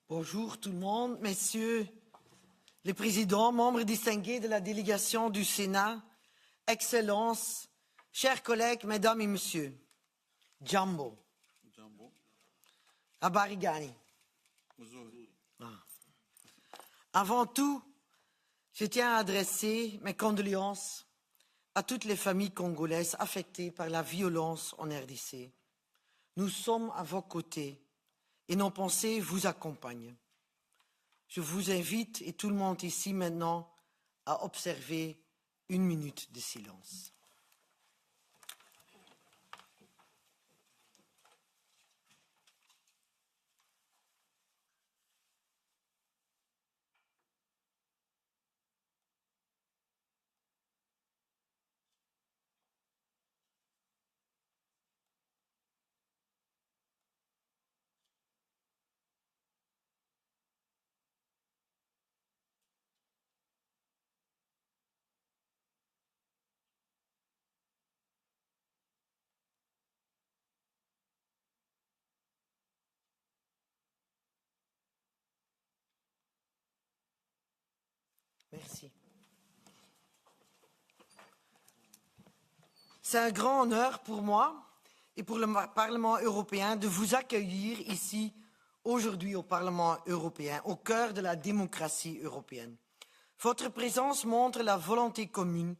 Bonjour tout le monde, messieurs les présidents, membres distingués de la délégation du Sénat, Excellences, chers collègues, mesdames et messieurs. Jambo. Abarigani. Avant tout, je tiens à adresser mes condoléances à toutes les familles congolaises affectées par la violence en RDC. Nous sommes à vos côtés et nos pensées vous accompagnent. Je vous invite, et tout le monde ici maintenant, à observer 1 minute de silence. Merci. C'est un grand honneur pour moi et pour le Parlement européen de vous accueillir ici aujourd'hui au Parlement européen, au cœur de la démocratie européenne. Votre présence montre la volonté commune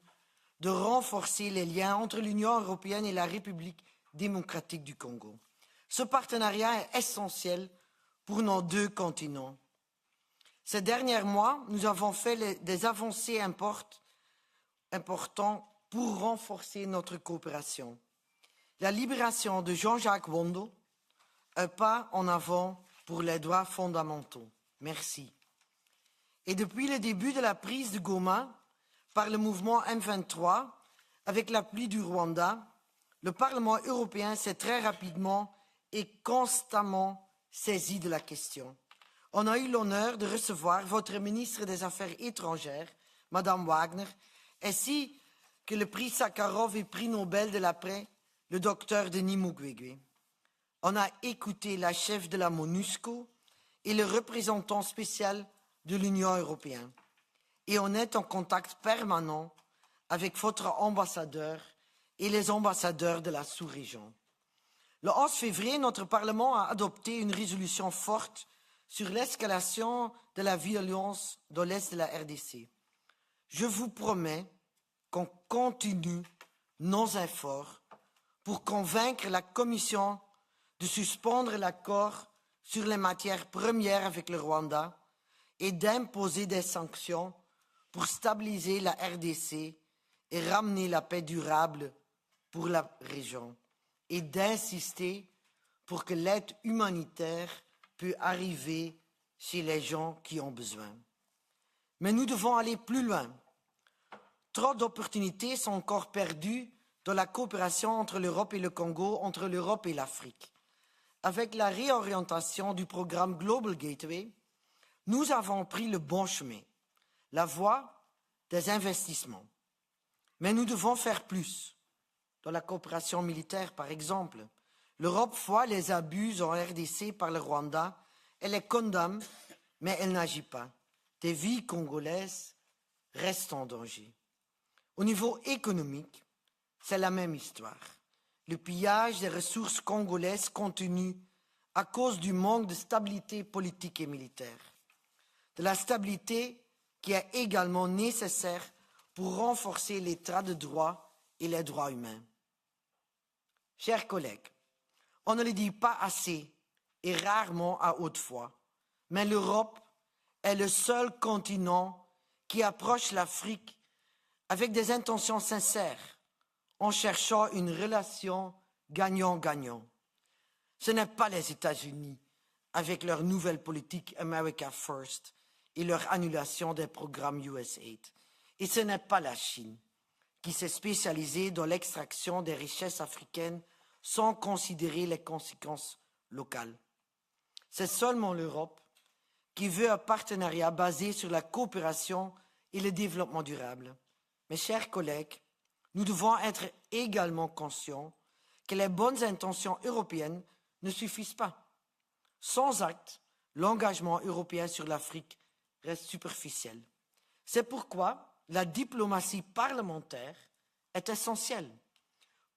de renforcer les liens entre l'Union européenne et la République démocratique du Congo. Ce partenariat est essentiel pour nos 2 continents. Ces derniers mois, nous avons fait des avancées importantes pour renforcer notre coopération. La libération de Jean-Jacques Wondo, un pas en avant pour les droits fondamentaux. Merci. Et depuis le début de la prise de Goma par le mouvement M23, avec l'appui du Rwanda, le Parlement européen s'est très rapidement et constamment saisi de la question. On a eu l'honneur de recevoir votre ministre des Affaires étrangères, Madame Wagner, ainsi que le prix Sakharov et prix Nobel de la paix, le docteur Denis Mukwege. On a écouté la chef de la MONUSCO et le représentant spécial de l'Union européenne. Et on est en contact permanent avec votre ambassadeur et les ambassadeurs de la sous-région. Le 11 février, notre Parlement a adopté une résolution forte sur l'escalation de la violence dans l'Est de la RDC. Je vous promets qu'on continue nos efforts pour convaincre la Commission de suspendre l'accord sur les matières premières avec le Rwanda et d'imposer des sanctions pour stabiliser la RDC et ramener la paix durable pour la région et d'insister pour que l'aide humanitaire puisse arriver chez les gens qui ont besoin. Mais nous devons aller plus loin. Trop d'opportunités sont encore perdues dans la coopération entre l'Europe et le Congo, entre l'Europe et l'Afrique. Avec la réorientation du programme Global Gateway, nous avons pris le bon chemin, la voie des investissements. Mais nous devons faire plus. Dans la coopération militaire, par exemple, l'Europe voit les abus en RDC par le Rwanda, elle les condamne, mais elle n'agit pas. Des vies congolaises restent en danger. Au niveau économique, c'est la même histoire. Le pillage des ressources congolaises continue à cause du manque de stabilité politique et militaire. De la stabilité qui est également nécessaire pour renforcer l'état de droit et les droits humains. Chers collègues, on ne le dit pas assez et rarement à haute voix, mais l'Europe est le seul continent qui approche l'Afrique avec des intentions sincères, en cherchant une relation gagnant-gagnant. Ce n'est pas les États-Unis, avec leur nouvelle politique America First et leur annulation des programmes USAID. Et ce n'est pas la Chine, qui s'est spécialisée dans l'extraction des richesses africaines sans considérer les conséquences locales. C'est seulement l'Europe qui veut un partenariat basé sur la coopération et le développement durable. Mes chers collègues, nous devons être également conscients que les bonnes intentions européennes ne suffisent pas. Sans actes, l'engagement européen sur l'Afrique reste superficiel. C'est pourquoi la diplomatie parlementaire est essentielle.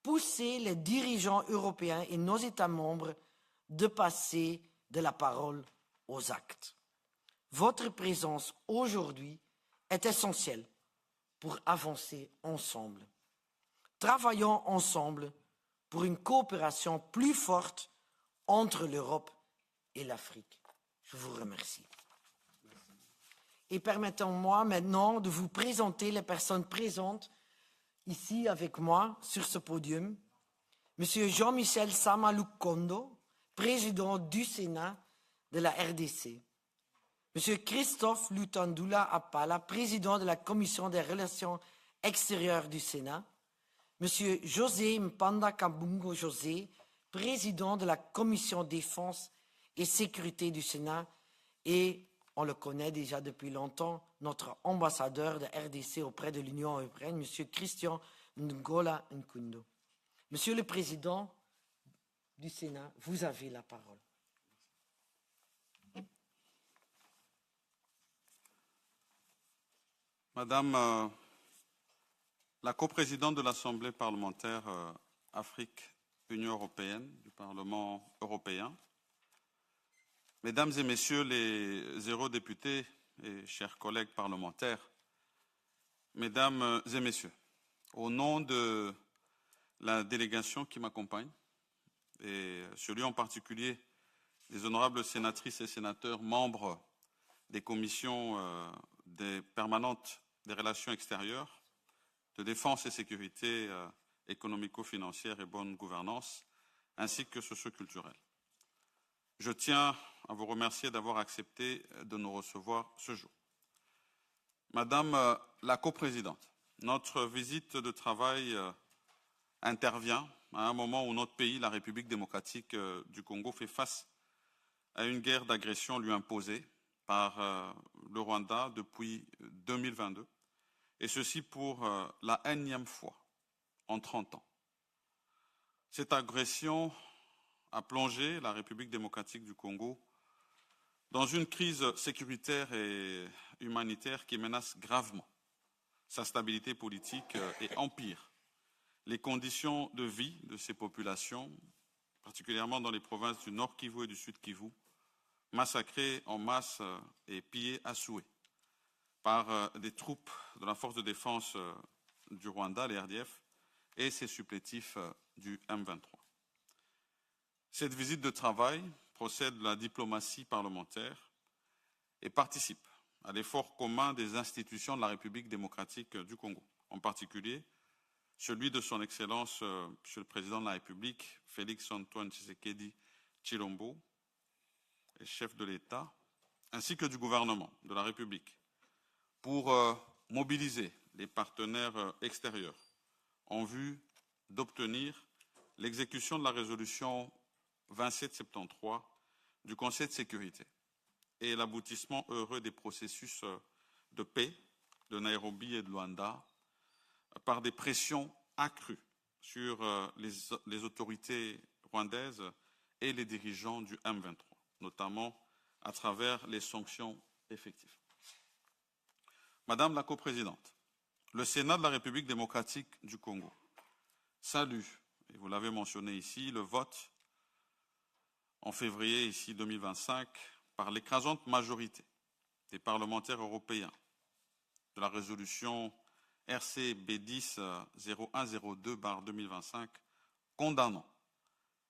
Pousser les dirigeants européens et nos États membres de passer de la parole aux actes. Votre présence aujourd'hui est essentielle pour avancer ensemble. Travaillons ensemble pour une coopération plus forte entre l'Europe et l'Afrique. Je vous remercie. Et permettez-moi maintenant de vous présenter les personnes présentes ici avec moi sur ce podium. Monsieur Jean-Michel Sama-Lukondo, président du Sénat de la RDC. Monsieur Christophe Lutandula Appala, président de la Commission des relations extérieures du Sénat. Monsieur José Mpanda Kabungo José, président de la Commission défense et sécurité du Sénat, et on le connaît déjà depuis longtemps, notre ambassadeur de RDC auprès de l'Union européenne, Monsieur Christian Ngola Nkundo. Monsieur le Président du Sénat, vous avez la parole. Madame la coprésidente de l'Assemblée parlementaire Afrique-Union européenne du Parlement européen, Mesdames et Messieurs les eurodéputés et chers collègues parlementaires, Mesdames et Messieurs, au nom de la délégation qui m'accompagne, et celui en particulier des honorables sénatrices et sénateurs membres des commissions permanentes des relations extérieures, de défense et sécurité économico-financière et bonne gouvernance, ainsi que socio-culturelle. Je tiens à vous remercier d'avoir accepté de nous recevoir ce jour. Madame la coprésidente, notre visite de travail intervient à un moment où notre pays, la République démocratique du Congo, fait face à une guerre d'agression lui imposée par le Rwanda depuis 2022, et ceci pour la énième fois en 30 ans. Cette agression a plongé la République démocratique du Congo dans une crise sécuritaire et humanitaire qui menace gravement sa stabilité politique et empire les conditions de vie de ces populations, particulièrement dans les provinces du Nord Kivu et du Sud Kivu, massacrées en masse et pillées à souhait par des troupes de la force de défense du Rwanda, les RDF, et ses supplétifs du M23. Cette visite de travail procède de la diplomatie parlementaire et participe à l'effort commun des institutions de la République démocratique du Congo, en particulier celui de son Excellence, Monsieur le Président de la République, Félix-Antoine Tshisekedi Tshilombo, chef de l'État, ainsi que du gouvernement de la République, pour mobiliser les partenaires extérieurs en vue d'obtenir l'exécution de la résolution 2773 du Conseil de sécurité et l'aboutissement heureux des processus de paix de Nairobi et de Luanda par des pressions accrues sur les autorités rwandaises et les dirigeants du M23, notamment à travers les sanctions effectives. Madame la coprésidente, le Sénat de la République démocratique du Congo salue, et vous l'avez mentionné ici, le vote en février ici 2025 par l'écrasante majorité des parlementaires européens de la résolution RCB 10-0102/2025 condamnant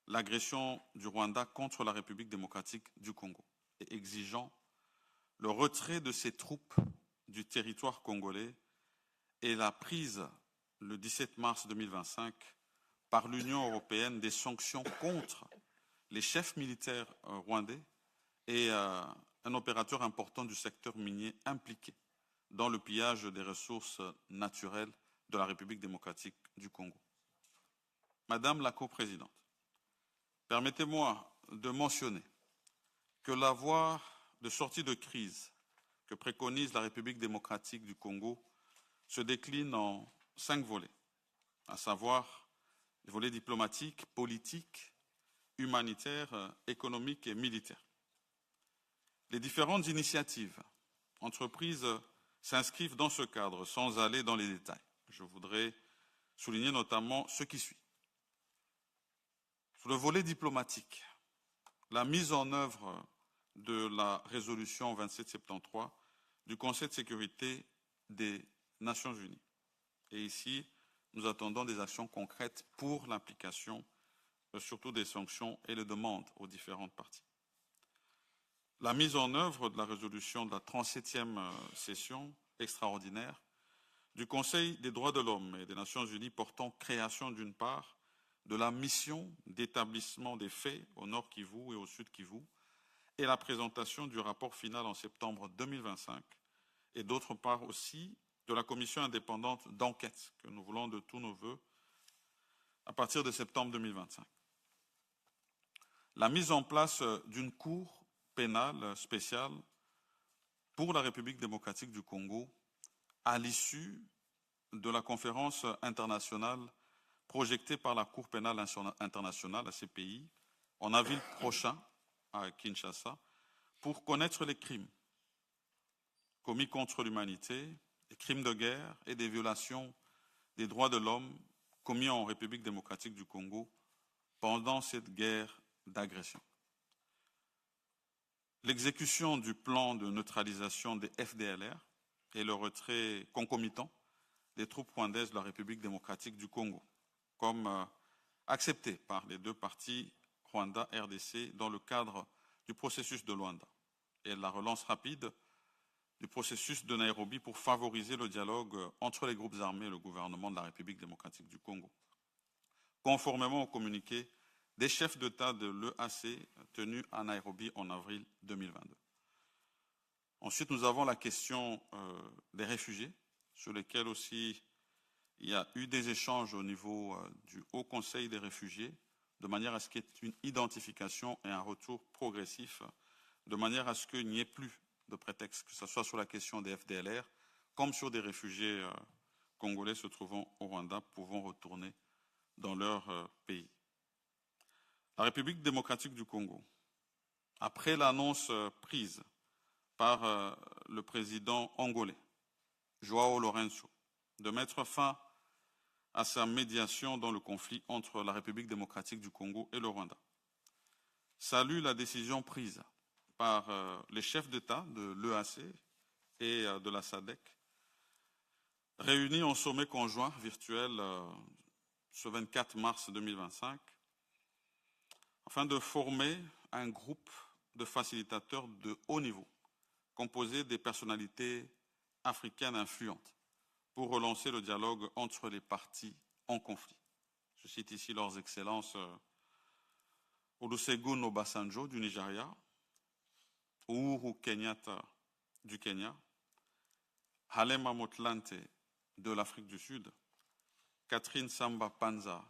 l'agression du Rwanda contre la République démocratique du Congo et exigeant le retrait de ses troupes du territoire congolais et la prise le 17 mars 2025 par l'Union européenne des sanctions contre les chefs militaires rwandais et un opérateur important du secteur minier impliqué dans le pillage des ressources naturelles de la République démocratique du Congo. Madame la coprésidente, permettez-moi de mentionner que la voie de sortie de crise que préconise la République démocratique du Congo se décline en 5 volets, à savoir les volets diplomatiques, politiques, humanitaires, économiques et militaires. Les différentes initiatives entreprises s'inscrivent dans ce cadre sans aller dans les détails. Je voudrais souligner notamment ce qui suit. Sur le volet diplomatique, la mise en œuvre de la résolution 2773 du Conseil de sécurité des Nations Unies. Et ici, nous attendons des actions concrètes pour l'application, surtout des sanctions et les demandes aux différentes parties. La mise en œuvre de la résolution de la 37e session extraordinaire du Conseil des droits de l'homme et des Nations Unies portant création d'une part de la mission d'établissement des faits au Nord Kivu et au Sud Kivu et la présentation du rapport final en septembre 2025 et d'autre part aussi de la commission indépendante d'enquête que nous voulons de tous nos voeux à partir de septembre 2025. La mise en place d'une cour pénale spéciale pour la République démocratique du Congo à l'issue de la conférence internationale projetée par la Cour pénale internationale à ces pays en avril prochain à Kinshasa pour connaître les crimes commis contre l'humanité, des crimes de guerre et des violations des droits de l'homme commis en République démocratique du Congo pendant cette guerre d'agression. L'exécution du plan de neutralisation des FDLR et le retrait concomitant des troupes rwandaises de la République démocratique du Congo, comme accepté par les deux parties Rwanda-RDC dans le cadre du processus de Luanda, et la relance rapide du processus de Nairobi pour favoriser le dialogue entre les groupes armés et le gouvernement de la République démocratique du Congo, conformément au communiqué des chefs d'État de l'EAC tenu à Nairobi en avril 2022. Ensuite, nous avons la question des réfugiés, sur lesquels aussi il y a eu des échanges au niveau du Haut Conseil des réfugiés, de manière à ce qu'il y ait une identification et un retour progressif, de manière à ce qu'il n'y ait plus de prétexte, que ce soit sur la question des FDLR, comme sur des réfugiés congolais se trouvant au Rwanda, pouvant retourner dans leur pays. La République démocratique du Congo, après l'annonce prise par le président angolais, João Lourenço, de mettre fin à sa médiation dans le conflit entre la République démocratique du Congo et le Rwanda, salue la décision prise par les chefs d'État de l'EAC et de la SADC, réunis en sommet conjoint virtuel ce 24 mars 2025, afin de former un groupe de facilitateurs de haut niveau, composé des personnalités africaines influentes, pour relancer le dialogue entre les parties en conflit. Je cite ici leurs excellences Olusegun Obasanjo du Nigeria, Uhuru Kenyatta du Kenya, Halema Motlante de l'Afrique du Sud, Catherine Samba Panza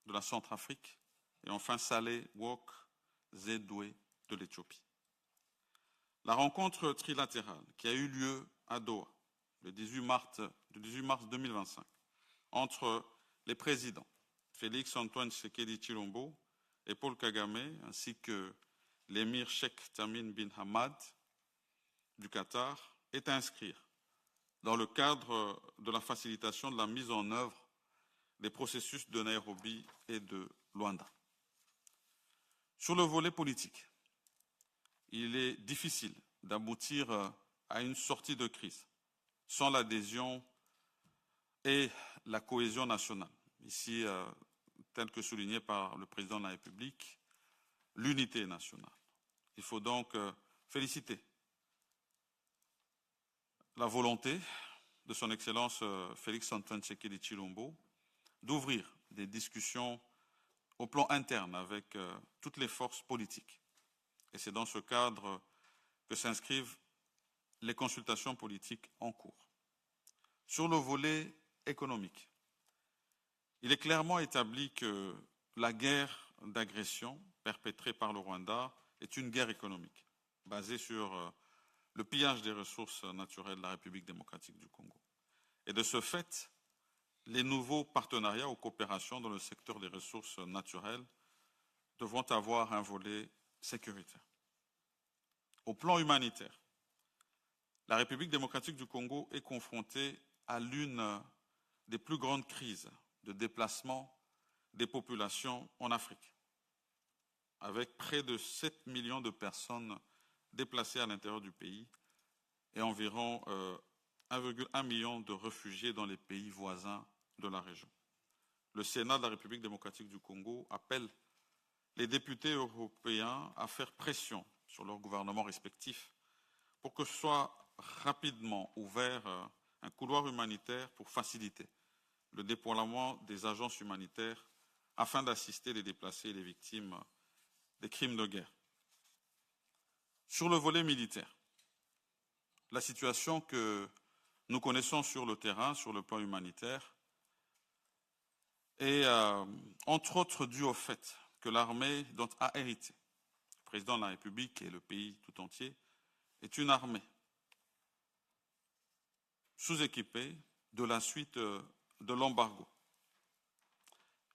de la Centrafrique et enfin Saleh Wok Zedoué de l'Éthiopie. La rencontre trilatérale qui a eu lieu à Doha le 18 mars 2025 entre les présidents Félix Antoine Tshisekedi Tshilombo et Paul Kagame ainsi que l'émir Sheikh Tamim bin Hamad du Qatar est à inscrire dans le cadre de la facilitation de la mise en œuvre des processus de Nairobi et de Luanda. Sur le volet politique, il est difficile d'aboutir à une sortie de crise sans l'adhésion et la cohésion nationale. Ici, tel que souligné par le président de la République, l'unité nationale. Il faut donc féliciter la volonté de son Excellence Félix Antoine Tshisekedi Tshilombo d'ouvrir des discussions au plan interne avec toutes les forces politiques. Et c'est dans ce cadre que s'inscrivent les consultations politiques en cours. Sur le volet économique, il est clairement établi que la guerre d'agression perpétrée par le Rwanda est une guerre économique, basée sur le pillage des ressources naturelles de la République démocratique du Congo. Et de ce fait, les nouveaux partenariats ou coopérations dans le secteur des ressources naturelles devront avoir un volet sécuritaire. Au plan humanitaire, la République démocratique du Congo est confrontée à l'une des plus grandes crises de déplacement des populations en Afrique, avec près de 7 millions de personnes déplacées à l'intérieur du pays et environ 1,1 million de réfugiés dans les pays voisins de la région. Le Sénat de la République démocratique du Congo appelle les députés européens à faire pression sur leurs gouvernements respectifs pour que soit rapidement ouvert un couloir humanitaire pour faciliter le déploiement des agences humanitaires afin d'assister les déplacés et les victimes des crimes de guerre. Sur le volet militaire, la situation que nous connaissons sur le terrain, sur le plan humanitaire, est entre autres due au fait que l'armée dont a hérité le président de la République et le pays tout entier est une armée sous-équipée de la suite de l'embargo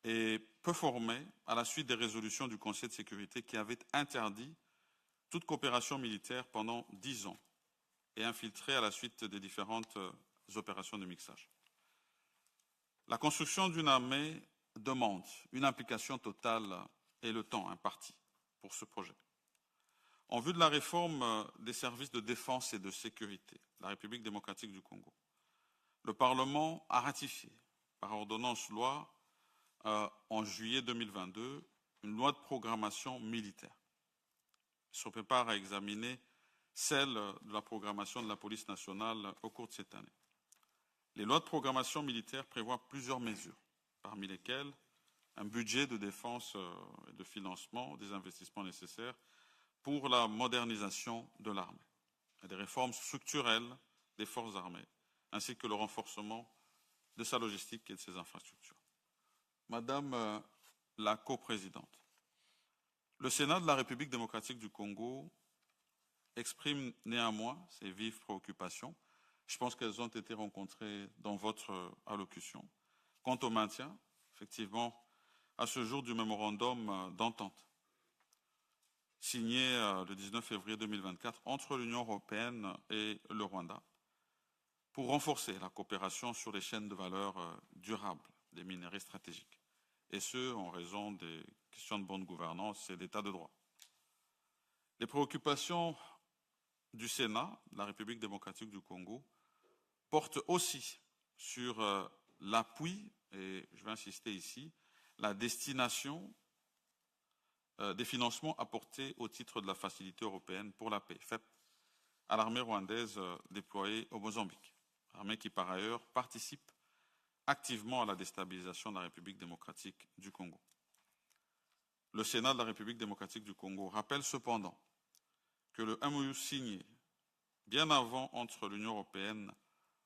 et peu formée à la suite des résolutions du Conseil de sécurité qui avaient interdit toute coopération militaire pendant 10 ans et infiltrée à la suite des différentes opérations de mixage. La construction d'une armée demande une implication totale et le temps imparti pour ce projet. En vue de la réforme des services de défense et de sécurité, la République démocratique du Congo, le Parlement a ratifié par ordonnance-loi en juillet 2022 une loi de programmation militaire. Il se prépare à examiner celle de la programmation de la police nationale au cours de cette année. Les lois de programmation militaire prévoient plusieurs mesures, parmi lesquelles un budget de défense et de financement des investissements nécessaires pour la modernisation de l'armée et des réformes structurelles des forces armées, ainsi que le renforcement de sa logistique et de ses infrastructures. Madame la coprésidente, le Sénat de la République démocratique du Congo exprime néanmoins ses vives préoccupations. Je pense qu'elles ont été rencontrées dans votre allocution. Quant au maintien, effectivement, à ce jour du mémorandum d'entente signé le 19 février 2024 entre l'Union européenne et le Rwanda pour renforcer la coopération sur les chaînes de valeur durables des minerais stratégiques, et ce, en raison des questions de bonne gouvernance et d'état de droit. Les préoccupations du Sénat de la République démocratique du Congo portent aussi sur l'appui, et je vais insister ici, la destination des financements apportés au titre de la Facilité européenne pour la paix, FEP, à l'armée rwandaise déployée au Mozambique, armée qui par ailleurs participe activement à la déstabilisation de la République démocratique du Congo. Le Sénat de la République démocratique du Congo rappelle cependant que le MOU signé bien avant entre l'Union européenne,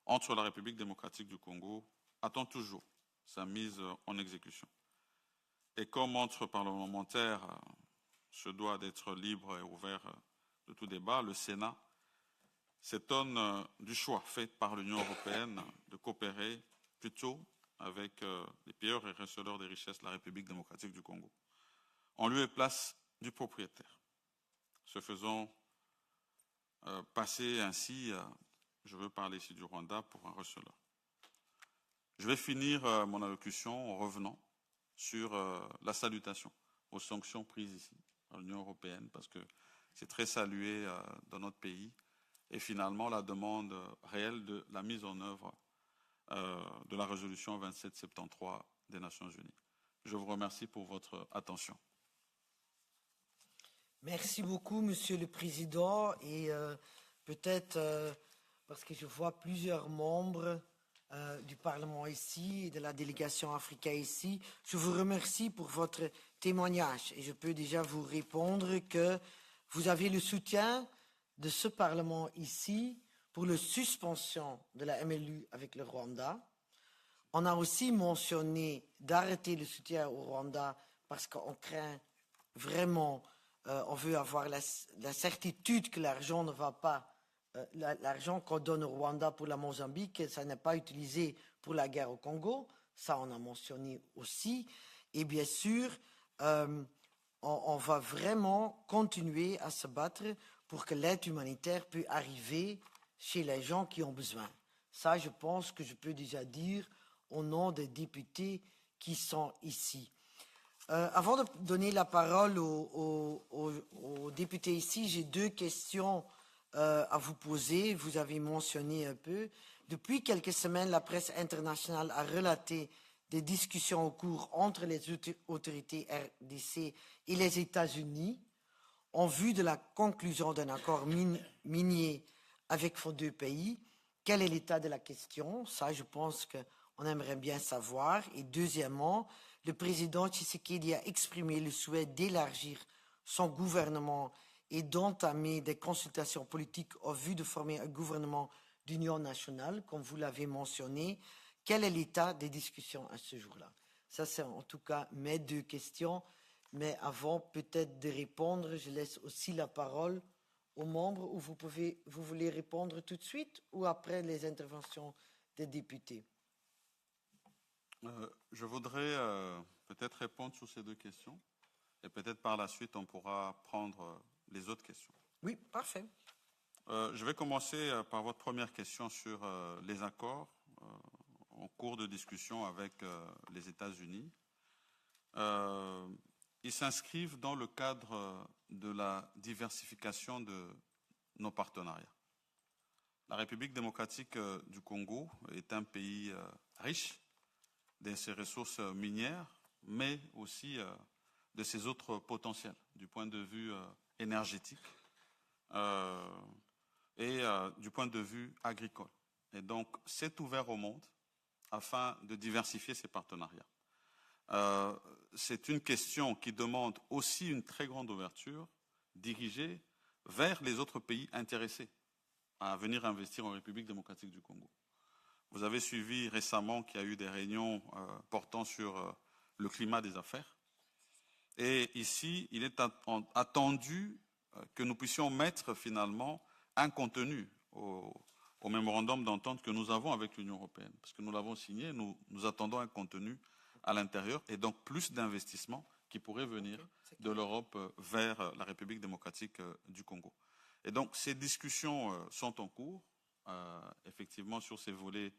entre la République démocratique du Congo, attend toujours sa mise en exécution. Et comme entre parlementaires se doit d'être libre et ouvert de tout débat, le Sénat s'étonne du choix fait par l'Union européenne de coopérer plutôt avec les pilleurs et receleurs des richesses de la République démocratique du Congo, en lieu et place du propriétaire. Se faisant passer ainsi, je veux parler ici du Rwanda, pour un receleur. Je vais finir mon allocution en revenant sur la salutation aux sanctions prises ici par l'Union européenne, parce que c'est très salué dans notre pays, et finalement la demande réelle de la mise en œuvre de la résolution 2773 des Nations Unies. Je vous remercie pour votre attention. Merci beaucoup, Monsieur le Président, et peut-être parce que je vois plusieurs membres du Parlement ici et de la délégation africaine ici, je vous remercie pour votre témoignage et je peux déjà vous répondre que vous avez le soutien de ce Parlement ici pour la suspension de la MLU avec le Rwanda. On a aussi mentionné d'arrêter le soutien au Rwanda parce qu'on craint vraiment, on veut avoir la certitude que l'argent ne va pas, l'argent qu'on donne au Rwanda pour la Mozambique, ça n'est pas utilisé pour la guerre au Congo, ça on a mentionné aussi. Et bien sûr, on va vraiment continuer à se battre pour que l'aide humanitaire puisse arriver chez les gens qui ont besoin. Ça, je pense que je peux déjà dire au nom des députés qui sont ici. Avant de donner la parole aux députés ici, j'ai 2 questions à vous poser. Vous avez mentionné un peu. Depuis quelques semaines, la presse internationale a relaté des discussions en cours entre les autorités RDC et les États-Unis en vue de la conclusion d'un accord minier avec vos 2 pays. Quel est l'état de la question? Ça, je pense qu'on aimerait bien savoir. Et deuxièmement, le président Tshisekedi a exprimé le souhait d'élargir son gouvernement et d'entamer des consultations politiques en vue de former un gouvernement d'union nationale, comme vous l'avez mentionné. Quel est l'état des discussions à ce jour-là? Ça, c'est en tout cas mes 2 questions. Mais avant peut-être de répondre, je laisse aussi la parole aux membres où vous voulez répondre tout de suite ou après les interventions des députés? Je voudrais peut-être répondre sur ces 2 questions et peut-être par la suite on pourra prendre les autres questions. Oui, parfait. Je vais commencer par votre première question sur les accords en cours de discussion avec les États-Unis. Ils s'inscrivent dans le cadre de la diversification de nos partenariats. La République démocratique du Congo est un pays riche de ses ressources minières, mais aussi de ses autres potentiels du point de vue énergétique et du point de vue agricole. Et donc, c'est ouvert au monde afin de diversifier ses partenariats. C'est une question qui demande aussi une très grande ouverture dirigée vers les autres pays intéressés à venir investir en République démocratique du Congo. Vous avez suivi récemment qu'il y a eu des réunions portant sur le climat des affaires. Et ici, il est attendu que nous puissions mettre finalement un contenu au mémorandum d'entente que nous avons avec l'Union européenne. Parce que nous l'avons signé, nous attendons un contenu à l'intérieur et donc plus d'investissements qui pourraient venir de l'Europe vers la République démocratique du Congo. Et donc ces discussions sont en cours, effectivement sur ces volets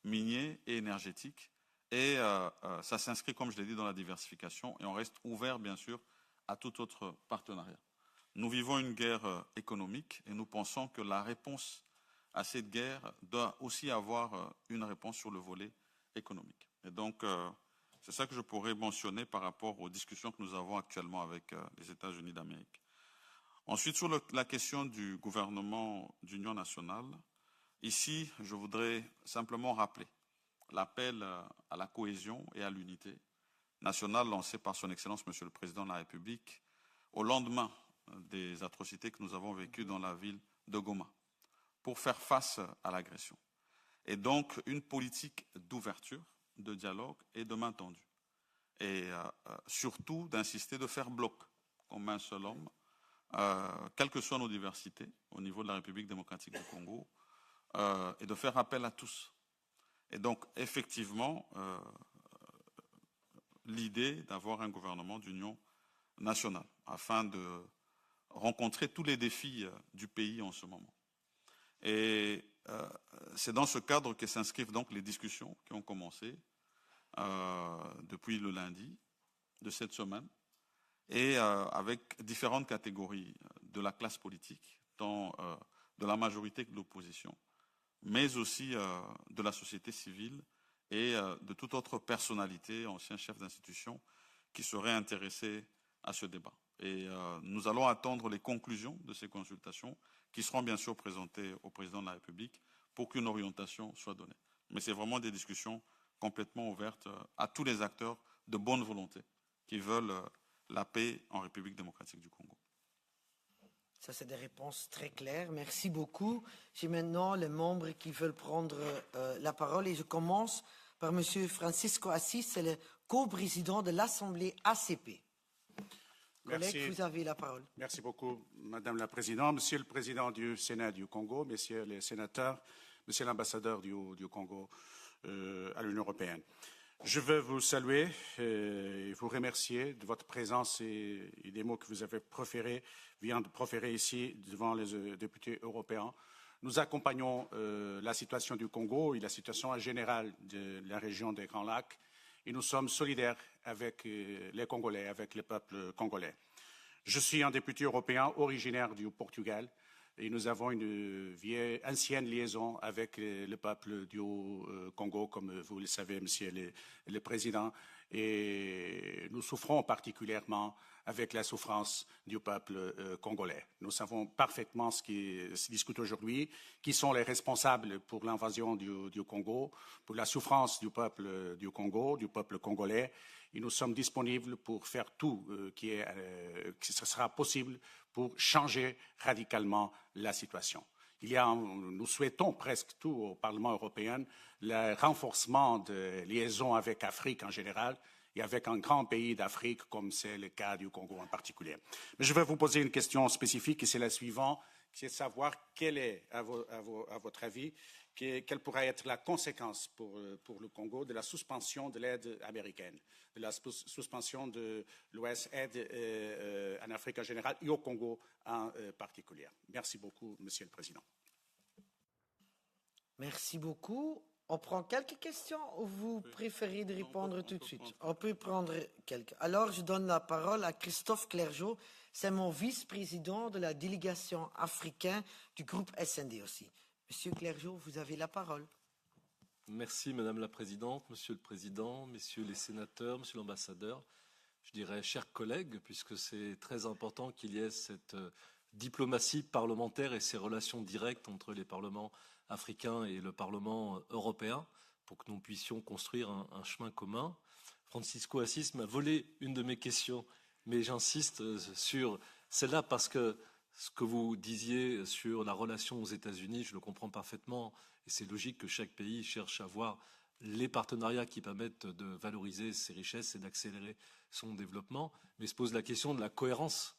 miniers et énergétiques. Et ça s'inscrit, comme je l'ai dit, dans la diversification et on reste ouvert, bien sûr, à tout autre partenariat. Nous vivons une guerre économique et nous pensons que la réponse à cette guerre doit aussi avoir une réponse sur le volet économique. Et donc, c'est ça que je pourrais mentionner par rapport aux discussions que nous avons actuellement avec les États-Unis d'Amérique. Ensuite, sur la question du gouvernement d'union nationale, ici, je voudrais simplement rappeler l'appel à la cohésion et à l'unité nationale lancé par son Excellence, Monsieur le Président de la République, au lendemain des atrocités que nous avons vécues dans la ville de Goma, pour faire face à l'agression. Et donc, une politique d'ouverture, de dialogue et de main tendue. Et surtout d'insister de faire bloc comme un seul homme, quelles que soient nos diversités au niveau de la République démocratique du Congo, et de faire appel à tous. Et donc, effectivement, l'idée d'avoir un gouvernement d'union nationale afin de rencontrer tous les défis du pays en ce moment. Et c'est dans ce cadre que s'inscrivent donc les discussions qui ont commencé depuis le lundi de cette semaine et avec différentes catégories de la classe politique, tant de la majorité que de l'opposition, mais aussi de la société civile et de toute autre personnalité, ancien chef d'institution, qui serait intéressé à ce débat. Et nous allons attendre les conclusions de ces consultations qui seront bien sûr présentées au président de la République pour qu'une orientation soit donnée. Mais c'est vraiment des discussions complètement ouvertes à tous les acteurs de bonne volonté qui veulent la paix en République démocratique du Congo. Ça, c'est des réponses très claires. Merci beaucoup. J'ai maintenant les membres qui veulent prendre la parole et je commence par M. Francisco Assis, c'est le co-président de l'Assemblée ACP. Merci. Collègue, vous avez la parole. Merci beaucoup, Madame la Présidente. Monsieur le Président du Sénat du Congo, Messieurs les sénateurs, Monsieur l'ambassadeur du Congo à l'Union européenne. Je veux vous saluer et vous remercier de votre présence et des mots que vous avez viennent de proférer ici devant les députés européens. Nous accompagnons la situation du Congo et la situation en général de la région des Grands Lacs et nous sommes solidaires avec les Congolais, avec le peuple congolais. Je suis un député européen originaire du Portugal et nous avons une ancienne liaison avec le peuple du Congo, comme vous le savez, Monsieur le Président, et nous souffrons particulièrement avec la souffrance du peuple congolais. Nous savons parfaitement ce qui se discute aujourd'hui, qui sont les responsables pour l'invasion du Congo, pour la souffrance du peuple du Congo, du peuple congolais, et nous sommes disponibles pour faire tout qui sera possible pour changer radicalement la situation. Nous souhaitons presque tout au Parlement européen le renforcement de liaisons avec l'Afrique en général et avec un grand pays d'Afrique comme c'est le cas du Congo en particulier. Mais je vais vous poser une question spécifique et c'est la suivante, c'est de savoir quelle est, à votre avis, quelle pourrait être la conséquence pour le Congo de la suspension de l'aide américaine, de la suspension de l'Ouest aide en Afrique en général et au Congo en particulier. Merci beaucoup, Monsieur le Président. Merci beaucoup. On prend quelques questions ou vous préférez de répondre tout de suite? On peut prendre quelques. Alors, je donne la parole à Christophe Clergeau. C'est mon vice-président de la délégation africaine du groupe SND aussi. Monsieur Clergeau, vous avez la parole. Merci Madame la Présidente, Monsieur le Président, Messieurs les sénateurs, Monsieur l'ambassadeur. Je dirais chers collègues, puisque c'est très important qu'il y ait cette diplomatie parlementaire et ces relations directes entre les parlements africains et le Parlement européen pour que nous puissions construire un chemin commun. Francisco Assis m'a volé une de mes questions, mais j'insiste sur celle-là parce que ce que vous disiez sur la relation aux États-Unis, je le comprends parfaitement et c'est logique que chaque pays cherche à avoir les partenariats qui permettent de valoriser ses richesses et d'accélérer son développement, mais se pose la question de la cohérence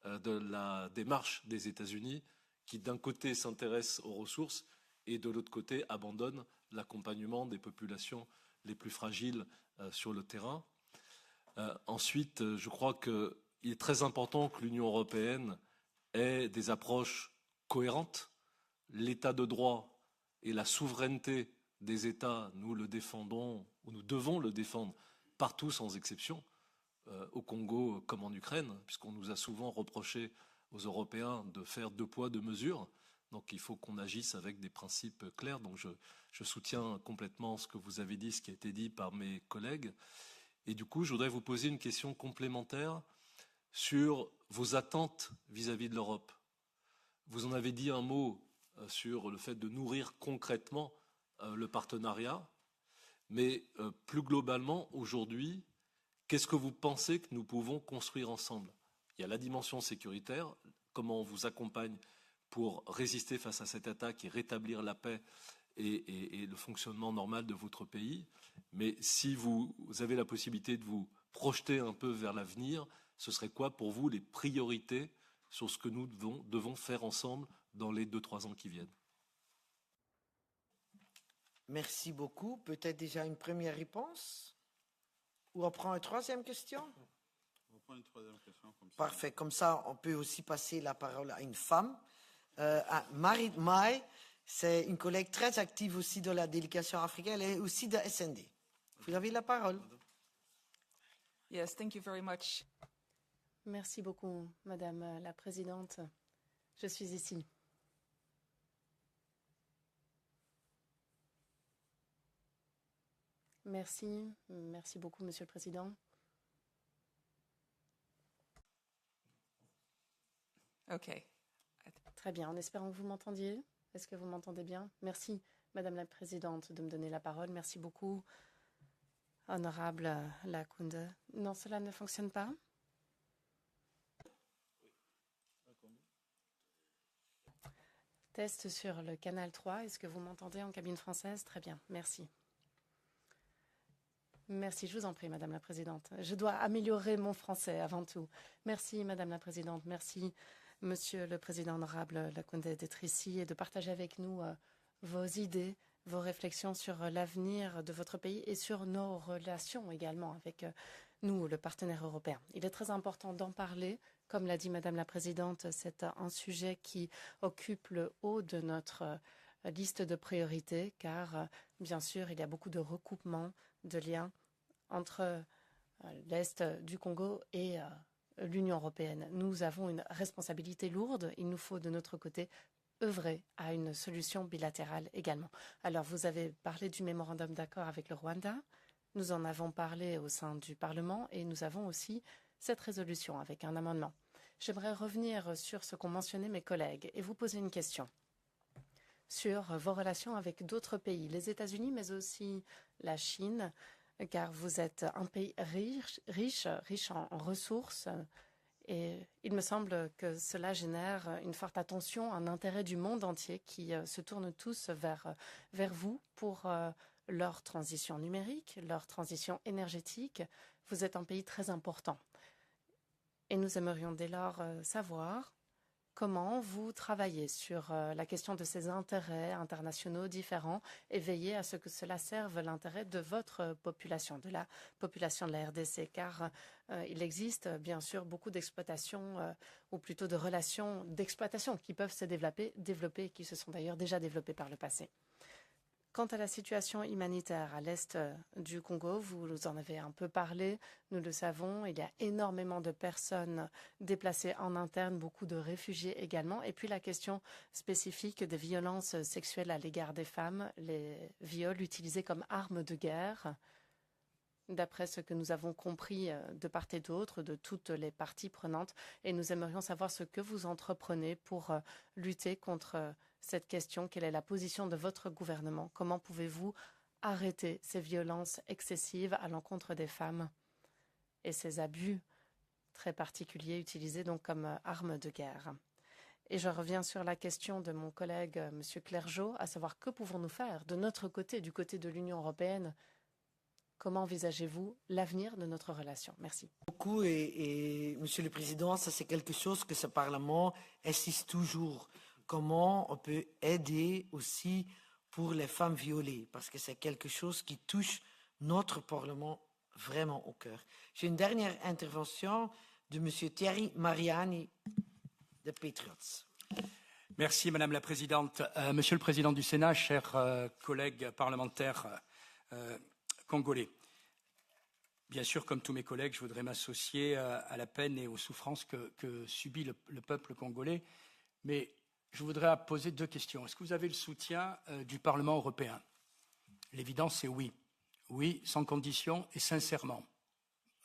de la démarche des États-Unis qui, d'un côté, s'intéresse aux ressources et, de l'autre côté, abandonne l'accompagnement des populations les plus fragiles sur le terrain. Ensuite, je crois qu'il est très important que l'Union européenne ait des approches cohérentes. L'état de droit et la souveraineté des États, nous le défendons, ou nous devons le défendre partout sans exception, au Congo comme en Ukraine, puisqu'on nous a souvent reproché aux Européens de faire deux poids, deux mesures. Donc il faut qu'on agisse avec des principes clairs. Donc je soutiens complètement ce que vous avez dit, ce qui a été dit par mes collègues. Et du coup, je voudrais vous poser une question complémentaire sur vos attentes vis-à-vis de l'Europe. Vous en avez dit un mot sur le fait de nourrir concrètement le partenariat, mais plus globalement, aujourd'hui, qu'est-ce que vous pensez que nous pouvons construire ensemble? Il y a la dimension sécuritaire, comment on vous accompagne pour résister face à cette attaque et rétablir la paix et le fonctionnement normal de votre pays. Mais si vous avez la possibilité de vous projeter un peu vers l'avenir, ce serait quoi pour vous les priorités sur ce que nous devons faire ensemble dans les 2-3 ans qui viennent? Merci beaucoup. Peut-être déjà une première réponse? Ou on prend une troisième question? On prend une troisième question comme ça. Parfait. Comme ça, on peut aussi passer la parole à une femme. À Marit Mai, c'est une collègue très active aussi de la délégation africaine. Elle est aussi de SND. Vous avez la parole. Yes, thank you very much. Merci beaucoup, Madame la Présidente. Je suis ici. Merci. Merci beaucoup, Monsieur le Président. Okay. Très bien, en espérant que vous m'entendiez. Est-ce que vous m'entendez bien? Merci, Madame la Présidente, de me donner la parole. Merci beaucoup, Honorable Lakunde. Non, cela ne fonctionne pas? Test sur le canal 3. Est-ce que vous m'entendez en cabine française? Très bien, merci. Merci, je vous en prie, Madame la Présidente. Je dois améliorer mon français avant tout. Merci, Madame la Présidente. Merci, Monsieur le Président honorable Lakunde, d'être ici et de partager avec nous vos idées, vos réflexions sur l'avenir de votre pays et sur nos relations également avec nous, le partenaire européen. Il est très important d'en parler. Comme l'a dit Madame la Présidente, c'est un sujet qui occupe le haut de notre liste de priorités, car bien sûr, il y a beaucoup de recoupements, de liens entre l'Est du Congo et l'Union européenne. Nous avons une responsabilité lourde. Il nous faut de notre côté œuvrer à une solution bilatérale également. Alors, vous avez parlé du mémorandum d'accord avec le Rwanda. Nous en avons parlé au sein du Parlement et nous avons aussi cette résolution avec un amendement. J'aimerais revenir sur ce qu'ont mentionné mes collègues et vous poser une question sur vos relations avec d'autres pays, les États-Unis, mais aussi la Chine, car vous êtes un pays riche en ressources. Et il me semble que cela génère une forte attention, un intérêt du monde entier qui se tourne tous vers vous pour leur transition numérique, leur transition énergétique. Vous êtes un pays très important. Et nous aimerions dès lors savoir comment vous travaillez sur la question de ces intérêts internationaux différents et veiller à ce que cela serve l'intérêt de votre population, de la population de la RDC, car il existe bien sûr beaucoup d'exploitations ou plutôt de relations d'exploitation qui peuvent se développer et qui se sont d'ailleurs déjà développées par le passé. Quant à la situation humanitaire à l'est du Congo, vous en avez un peu parlé, nous le savons, il y a énormément de personnes déplacées en interne, beaucoup de réfugiés également, et puis la question spécifique des violences sexuelles à l'égard des femmes, les viols utilisés comme armes de guerre. D'après ce que nous avons compris de part et d'autre, de toutes les parties prenantes, et nous aimerions savoir ce que vous entreprenez pour lutter contre cette question. Quelle est la position de votre gouvernement? Comment pouvez-vous arrêter ces violences excessives à l'encontre des femmes et ces abus très particuliers utilisés donc comme armes de guerre? Et je reviens sur la question de mon collègue M. Clergeau, à savoir que pouvons-nous faire de notre côté, du côté de l'Union européenne? Comment envisagez-vous l'avenir de notre relation? Merci. Beaucoup et Monsieur le Président, ça c'est quelque chose que ce Parlement insiste toujours. Comment on peut aider aussi pour les femmes violées, parce que c'est quelque chose qui touche notre Parlement vraiment au cœur. J'ai une dernière intervention de Monsieur Thierry Mariani de Patriots. Merci Madame la Présidente. Monsieur le Président du Sénat, chers collègues parlementaires congolais. Bien sûr, comme tous mes collègues, je voudrais m'associer à la peine et aux souffrances que subit le peuple congolais. Mais je voudrais poser deux questions. Est-ce que vous avez le soutien du Parlement européen? L'évidence, c'est oui. Oui, sans condition et sincèrement.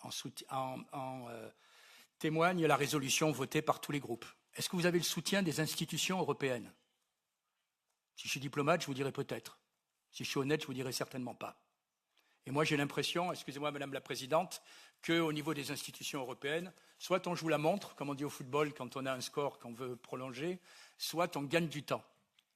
En témoigne la résolution votée par tous les groupes. Est-ce que vous avez le soutien des institutions européennes? Si je suis diplomate, je vous dirais peut-être. Si je suis honnête, je vous dirais certainement pas. Et moi, j'ai l'impression, excusez-moi Madame la Présidente, qu'au niveau des institutions européennes, soit on joue la montre, comme on dit au football quand on a un score qu'on veut prolonger, soit on gagne du temps.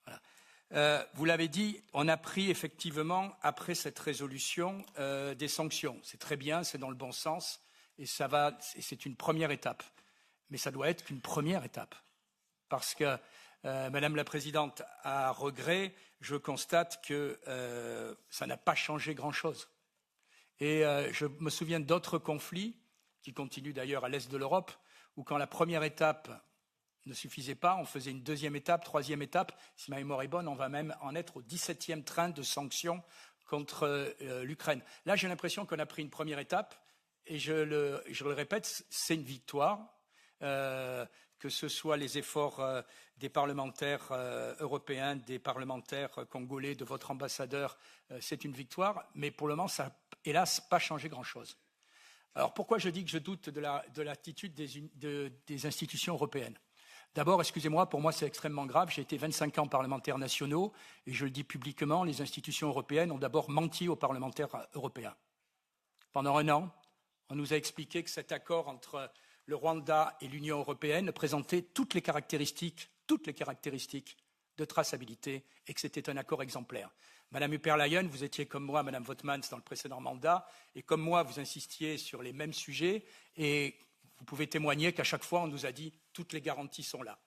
Voilà. Vous l'avez dit, on a pris effectivement, après cette résolution, des sanctions. C'est très bien, c'est dans le bon sens, et c'est une première étape. Mais ça doit être qu'une première étape. Parce que, Madame la Présidente, à regret, je constate que ça n'a pas changé grand-chose. Et je me souviens d'autres conflits, qui continuent d'ailleurs à l'est de l'Europe, où quand la première étape ne suffisait pas, on faisait une deuxième étape, troisième étape. Si ma mémoire est bonne, on va même en être au 17e train de sanctions contre l'Ukraine. Là, j'ai l'impression qu'on a pris une première étape, et je le répète, c'est une victoire. Que ce soit les efforts des parlementaires européens, des parlementaires congolais, de votre ambassadeur, c'est une victoire, mais pour le moment, ça n'a, hélas, pas changé grand-chose. Alors pourquoi je dis que je doute de l'attitude des institutions européennes? D'abord, excusez-moi, pour moi c'est extrêmement grave, j'ai été 25 ans parlementaire nationaux, et je le dis publiquement, les institutions européennes ont d'abord menti aux parlementaires européens. Pendant un an, on nous a expliqué que cet accord entre le Rwanda et l'Union européenne présentait toutes les caractéristiques de traçabilité et que c'était un accord exemplaire. Madame Upperleyen, vous étiez comme moi, Madame Votmans, dans le précédent mandat, et comme moi, vous insistiez sur les mêmes sujets, et vous pouvez témoigner qu'à chaque fois, on nous a dit toutes les garanties sont là.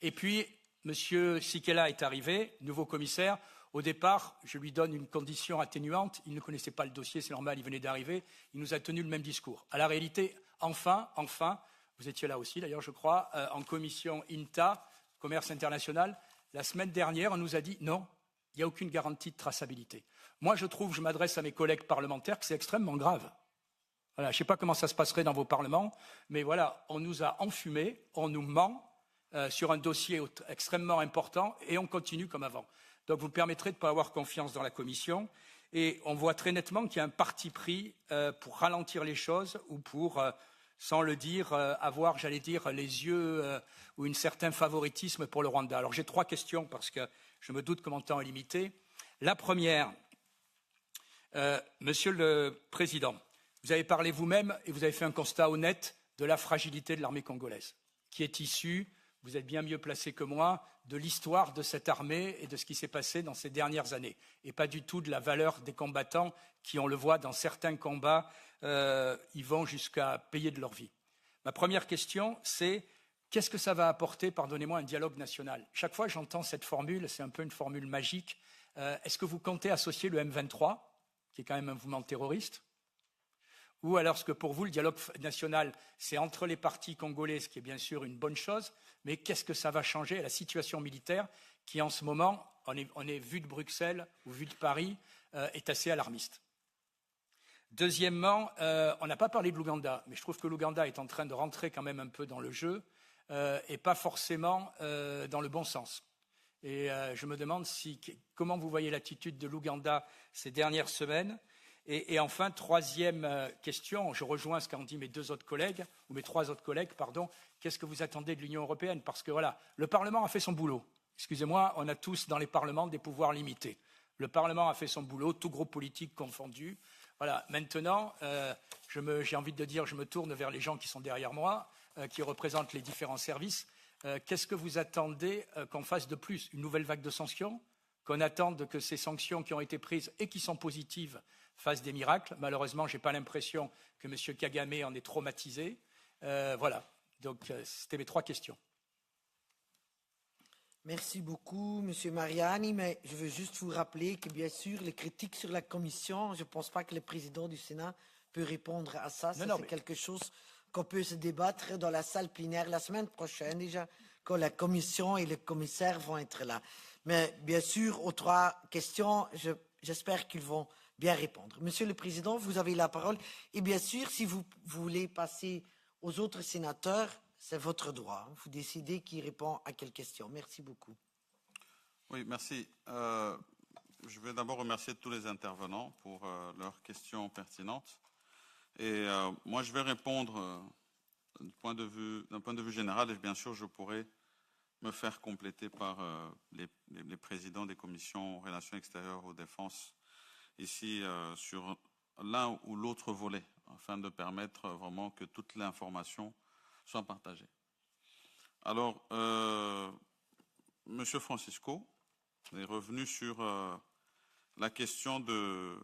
Et puis, Monsieur Sikela est arrivé, nouveau commissaire, Au départ, je lui donne une condition atténuante. Il ne connaissait pas le dossier, c'est normal, il venait d'arriver. Il nous a tenu le même discours. À la réalité, enfin, vous étiez là aussi d'ailleurs, je crois, en commission INTA, commerce international, la semaine dernière, on nous a dit non, il n'y a aucune garantie de traçabilité. Moi, je trouve, je m'adresse à mes collègues parlementaires, que c'est extrêmement grave. Voilà, je ne sais pas comment ça se passerait dans vos parlements, mais voilà, on nous a enfumés, on nous ment sur un dossier extrêmement important et on continue comme avant. Donc vous me permettrez de ne pas avoir confiance dans la Commission et on voit très nettement qu'il y a un parti pris pour ralentir les choses ou pour, sans le dire, avoir, j'allais dire, les yeux ou un certain favoritisme pour le Rwanda. Alors j'ai 3 questions parce que je me doute que mon temps est limité. La première, Monsieur le Président, vous avez parlé vous-même et vous avez fait un constat honnête de la fragilité de l'armée congolaise, qui est issue, vous êtes bien mieux placé que moi, de l'histoire de cette armée et de ce qui s'est passé dans ces dernières années, et pas du tout de la valeur des combattants qui, on le voit dans certains combats, y vont jusqu'à payer de leur vie. Ma première question, c'est qu'est-ce que ça va apporter, pardonnez-moi, un dialogue national? Chaque fois j'entends cette formule, c'est un peu une formule magique. Est-ce que vous comptez associer le M23, qui est quand même un mouvement terroriste? Ou alors, est-ce que pour vous, le dialogue national, c'est entre les partis congolais, ce qui est bien sûr une bonne chose, mais qu'est-ce que ça va changer à la situation militaire qui, en ce moment, on est vu de Bruxelles ou vu de Paris, est assez alarmiste. Deuxièmement, on n'a pas parlé de l'Ouganda, mais je trouve que l'Ouganda est en train de rentrer quand même un peu dans le jeu et pas forcément dans le bon sens. Et je me demande comment vous voyez l'attitude de l'Ouganda ces dernières semaines. Et enfin, troisième question, je rejoins ce qu'ont dit mes 2 autres collègues, ou mes 3 autres collègues, pardon, qu'est-ce que vous attendez de l'Union européenne? Parce que voilà, le Parlement a fait son boulot. Excusez-moi, on a tous dans les parlements des pouvoirs limités. Le Parlement a fait son boulot, tout groupe politique confondu. Voilà, maintenant, j'ai envie de dire, je me tourne vers les gens qui sont derrière moi, qui représentent les différents services. Qu'est-ce que vous attendez qu'on fasse de plus? Une nouvelle vague de sanctions? Qu'on attende que ces sanctions qui ont été prises et qui sont positives fassent des miracles? Malheureusement, je n'ai pas l'impression que M. Kagame en est traumatisé. Voilà, donc c'était mes 3 questions. Merci beaucoup, M. Mariani, mais je veux juste vous rappeler que, bien sûr, les critiques sur la Commission, je ne pense pas que le président du Sénat peut répondre à ça. C'est quelque chose qu'on peut se débattre dans la salle plénière la semaine prochaine, déjà, quand la Commission et le commissaire vont être là. Mais bien sûr, aux 3 questions, j'espère qu'ils vont bien répondre. Monsieur le Président, vous avez la parole. Et bien sûr, si vous voulez passer aux autres sénateurs, c'est votre droit. Vous décidez qui répond à quelle question. Merci beaucoup. Oui, merci. Je vais d'abord remercier tous les intervenants pour leurs questions pertinentes. Et moi, je vais répondre d'un point de vue général, et bien sûr, je pourrai me faire compléter par les présidents des commissions relations extérieures aux défenses ici sur l'un ou l'autre volet, afin de permettre vraiment que toute l'information soit partagée. Alors, M. Francisco est revenu sur la question de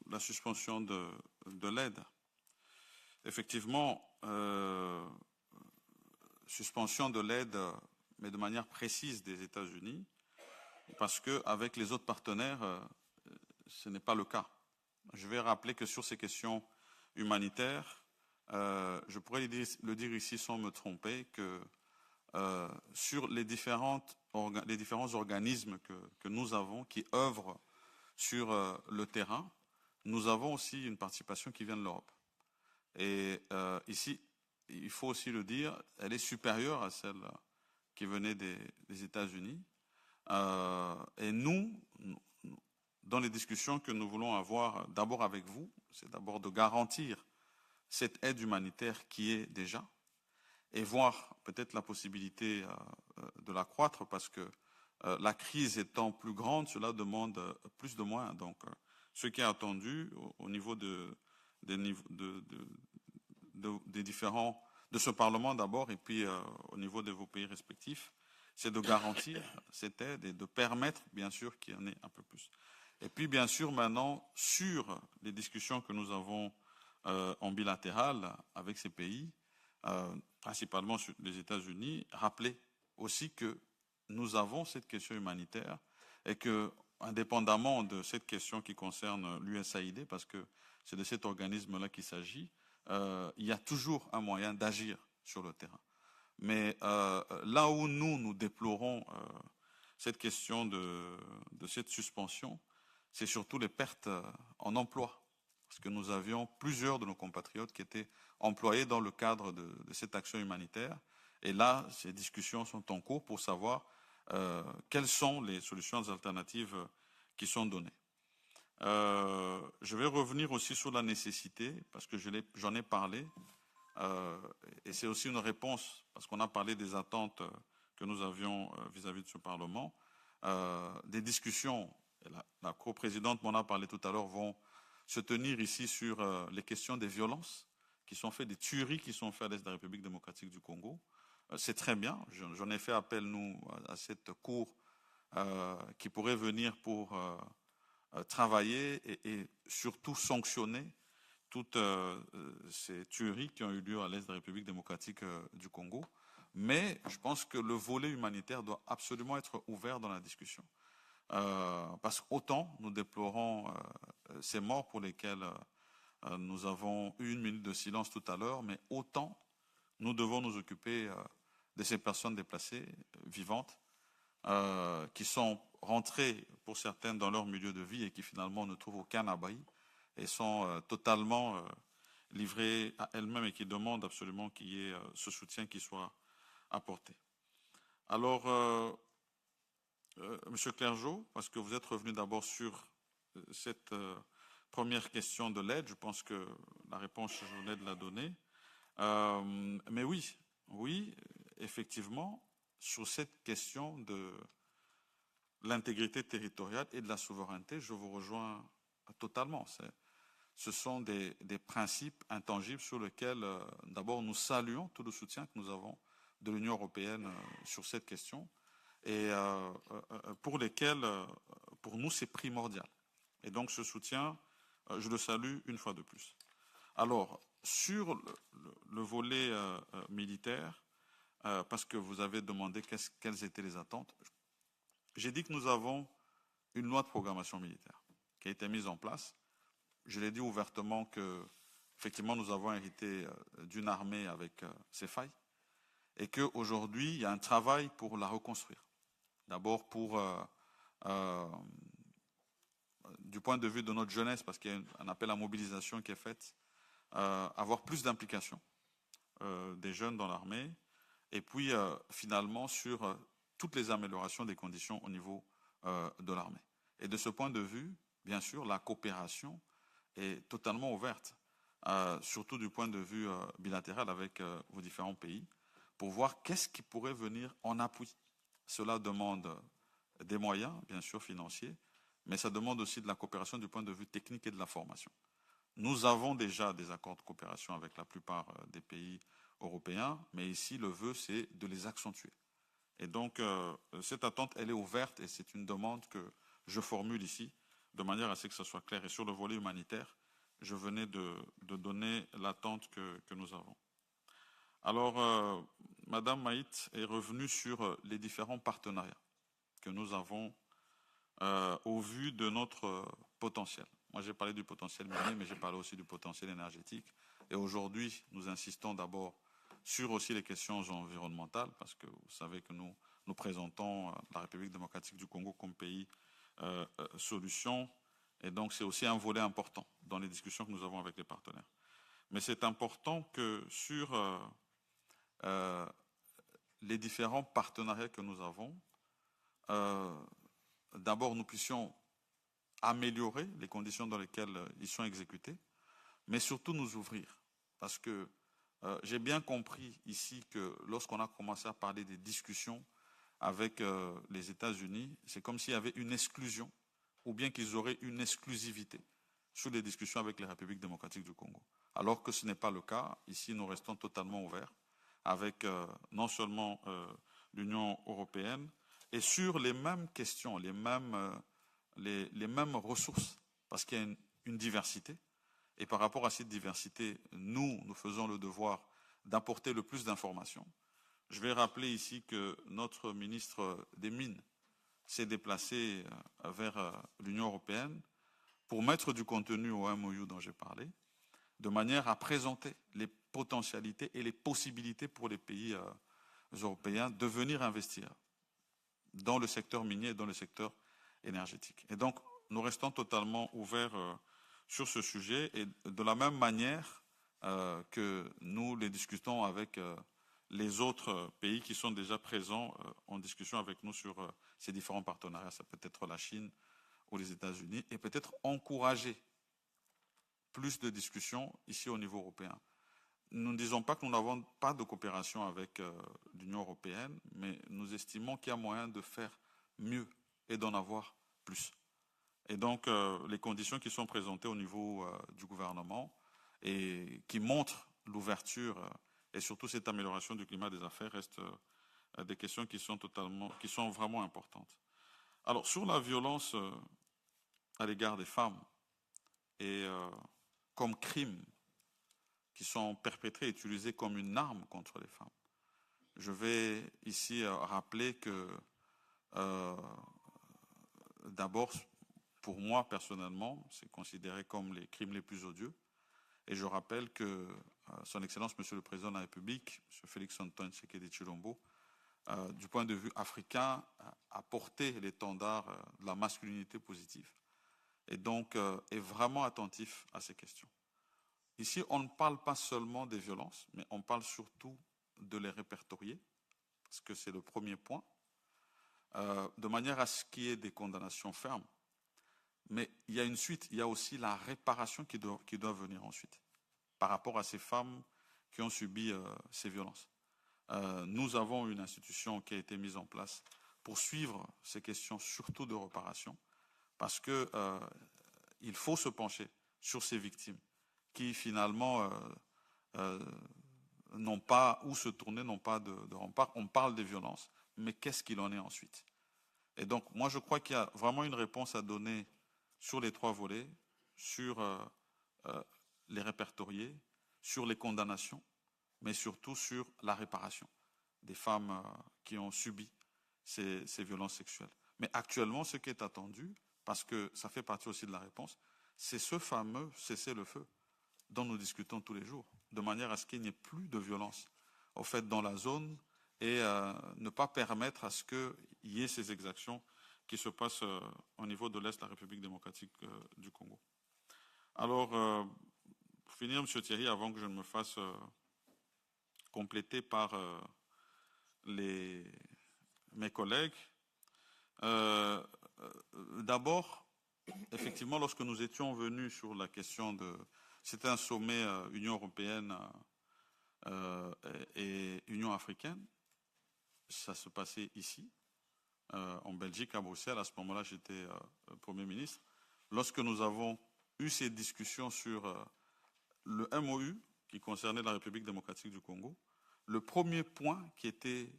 la suspension de l'aide. Effectivement, suspension de l'aide, mais de manière précise des États-Unis, parce qu'avec les autres partenaires, ce n'est pas le cas. Je vais rappeler que sur ces questions humanitaires, je pourrais le dire ici sans me tromper, que sur les différents organismes que nous avons, qui œuvrent sur le terrain, nous avons aussi une participation qui vient de l'Europe. Et ici, il faut aussi le dire, elle est supérieure à celle qui venait des États-Unis. Et nous, dans les discussions que nous voulons avoir d'abord avec vous, c'est d'abord de garantir cette aide humanitaire qui est déjà, et voir peut-être la possibilité de l'accroître, parce que la crise étant plus grande, cela demande plus de moyens. Donc, ce qui est attendu au niveau des différents, de ce Parlement d'abord, et puis au niveau de vos pays respectifs, c'est de garantir cette aide et de permettre, bien sûr, qu'il y en ait un peu plus. Et puis, bien sûr, maintenant, sur les discussions que nous avons en bilatéral avec ces pays, principalement sur les États-Unis, rappeler aussi que nous avons cette question humanitaire et que indépendamment de cette question qui concerne l'USAID, parce que c'est de cet organisme-là qu'il s'agit, il y a toujours un moyen d'agir sur le terrain. Mais là où nous déplorons cette question de cette suspension, c'est surtout les pertes en emploi. Parce que nous avions plusieurs de nos compatriotes qui étaient employés dans le cadre de cette action humanitaire. Et là, ces discussions sont en cours pour savoir quelles sont les solutions alternatives qui sont données. Je vais revenir aussi sur la nécessité, parce que j'en ai parlé, et c'est aussi une réponse, parce qu'on a parlé des attentes que nous avions vis-à-vis de ce Parlement. Des discussions, la coprésidente m'en a parlé tout à l'heure, vont se tenir ici sur les questions des violences qui sont faites, des tueries qui sont faites à l'est de la République démocratique du Congo. C'est très bien, j'en ai fait appel, nous, à cette cour qui pourrait venir pour travailler et surtout sanctionner toutes ces tueries qui ont eu lieu à l'est de la République démocratique du Congo. Mais je pense que le volet humanitaire doit absolument être ouvert dans la discussion. Parce qu'autant nous déplorons ces morts pour lesquels nous avons eu 1 minute de silence tout à l'heure, mais autant nous devons nous occuper de ces personnes déplacées, vivantes, qui sont rentrées pour certaines dans leur milieu de vie et qui finalement ne trouvent aucun abri et sont totalement livrées à elles-mêmes et qui demandent absolument qu'il y ait ce soutien qui soit apporté. Alors, Monsieur Clergeau, parce que vous êtes revenu d'abord sur cette première question de l'aide, je pense que la réponse, je venais de la donner. Mais oui, effectivement, sur cette question de l'intégrité territoriale et de la souveraineté, je vous rejoins totalement. Ce sont des principes intangibles sur lesquels, d'abord, nous saluons tout le soutien que nous avons de l'Union européenne sur cette question et pour lesquels, pour nous, c'est primordial. Et donc, ce soutien, je le salue une fois de plus. Alors, sur le volet militaire, parce que vous avez demandé quelles étaient les attentes, j'ai dit que nous avons une loi de programmation militaire qui a été mise en place. Je l'ai dit ouvertement que, effectivement, nous avons hérité d'une armée avec ses failles et qu'aujourd'hui, il y a un travail pour la reconstruire. D'abord pour, du point de vue de notre jeunesse, parce qu'il y a un appel à mobilisation qui est fait, avoir plus d'implication des jeunes dans l'armée, et puis finalement sur toutes les améliorations des conditions au niveau de l'armée. Et de ce point de vue, bien sûr, la coopération est totalement ouverte, surtout du point de vue bilatéral avec vos différents pays, pour voir qu'est-ce qui pourrait venir en appui. Cela demande des moyens, bien sûr, financiers, mais ça demande aussi de la coopération du point de vue technique et de la formation. Nous avons déjà des accords de coopération avec la plupart des pays européens, mais ici, le vœu, c'est de les accentuer. Et donc, cette attente, elle est ouverte et c'est une demande que je formule ici, de manière à ce que ce soit clair. Et sur le volet humanitaire, je venais de donner l'attente que nous avons. Alors, Madame Maït est revenue sur les différents partenariats que nous avons au vu de notre potentiel. Moi, j'ai parlé du potentiel minier, mais j'ai parlé aussi du potentiel énergétique. Et aujourd'hui, nous insistons d'abord sur aussi les questions environnementales, parce que vous savez que nous présentons la République démocratique du Congo comme pays solution. Et donc, c'est aussi un volet important dans les discussions que nous avons avec les partenaires. Mais c'est important que sur les différents partenariats que nous avons, d'abord, nous puissions améliorer les conditions dans lesquelles ils sont exécutés, mais surtout nous ouvrir. Parce que j'ai bien compris ici que lorsqu'on a commencé à parler des discussions avec les États-Unis, c'est comme s'il y avait une exclusion, ou bien qu'ils auraient une exclusivité sur les discussions avec les Républiques démocratiques du Congo. Alors que ce n'est pas le cas. Ici, nous restons totalement ouverts avec non seulement l'Union européenne, et sur les mêmes questions, les mêmes ressources, parce qu'il y a une diversité. Et par rapport à cette diversité, nous faisons le devoir d'apporter le plus d'informations. Je vais rappeler ici que notre ministre des Mines s'est déplacé vers l'Union européenne pour mettre du contenu au MOU dont j'ai parlé, de manière à présenter les potentialités et les possibilités pour les pays européens de venir investir dans le secteur minier et dans le secteur énergétique. Et donc, nous restons totalement ouverts sur ce sujet et de la même manière que nous les discutons avec les autres pays qui sont déjà présents en discussion avec nous sur ces différents partenariats. Ça peut être la Chine ou les États-Unis et peut-être encourager plus de discussions ici au niveau européen. Nous ne disons pas que nous n'avons pas de coopération avec l'Union européenne, mais nous estimons qu'il y a moyen de faire mieux et d'en avoir plus. Et donc, les conditions qui sont présentées au niveau du gouvernement et qui montrent l'ouverture et surtout cette amélioration du climat des affaires restent des questions qui sont vraiment importantes. Alors, sur la violence à l'égard des femmes et comme crime qui sont perpétrés et utilisés comme une arme contre les femmes. Je vais ici rappeler que d'abord, pour moi personnellement, c'est considéré comme les crimes les plus odieux. Et je rappelle que Son Excellence, Monsieur le Président de la République, M. Félix-Antoine Tshisekedi Tshilombo, du point de vue africain, a porté l'étendard de la masculinité positive. Et donc est vraiment attentif à ces questions. Ici, on ne parle pas seulement des violences, mais on parle surtout de les répertorier, parce que c'est le premier point, de manière à ce qu'il y ait des condamnations fermes. Mais il y a une suite, il y a aussi la réparation qui doit venir ensuite, par rapport à ces femmes qui ont subi ces violences. Nous avons une institution qui a été mise en place pour suivre ces questions, surtout de réparation, parce que il faut se pencher sur ces victimes qui finalement n'ont pas où se tourner, n'ont pas de rempart. On parle des violences, mais qu'est-ce qu'il en est ensuite? Et donc, moi, je crois qu'il y a vraiment une réponse à donner sur les trois volets, sur les répertoriés, sur les condamnations, mais surtout sur la réparation des femmes qui ont subi ces violences sexuelles. Mais actuellement, ce qui est attendu, parce que ça fait partie aussi de la réponse, c'est ce fameux cessez-le-feu dont nous discutons tous les jours, de manière à ce qu'il n'y ait plus de violence au fait dans la zone et ne pas permettre à ce qu'il y ait ces exactions qui se passent au niveau de l'Est de la République démocratique du Congo. Alors, pour finir, M. Thierry, avant que je ne me fasse compléter par mes collègues, d'abord, effectivement, lorsque nous étions venus sur la question de... C'était un sommet Union européenne et Union africaine. Ça se passait ici, en Belgique, à Bruxelles. À ce moment-là, j'étais Premier ministre. Lorsque nous avons eu ces discussions sur le MOU qui concernait la République démocratique du Congo, le premier point qui était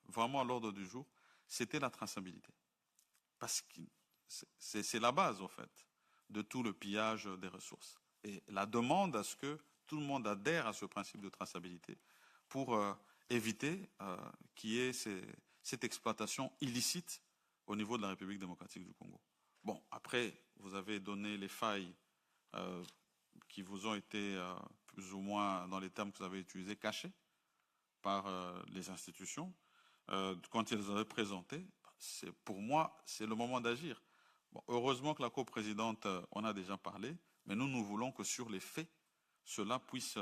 vraiment à l'ordre du jour, c'était la traçabilité. Parce que c'est la base, en fait, de tout le pillage des ressources. Et la demande à ce que tout le monde adhère à ce principe de traçabilité pour éviter qu'il y ait cette exploitation illicite au niveau de la République démocratique du Congo. Bon, après, vous avez donné les failles qui vous ont été plus ou moins, dans les termes que vous avez utilisés, cachées par les institutions. Quand ils les avaient présentés, pour moi, c'est le moment d'agir. Bon, heureusement que la coprésidente en a déjà parlé, mais nous voulons que sur les faits, cela puisse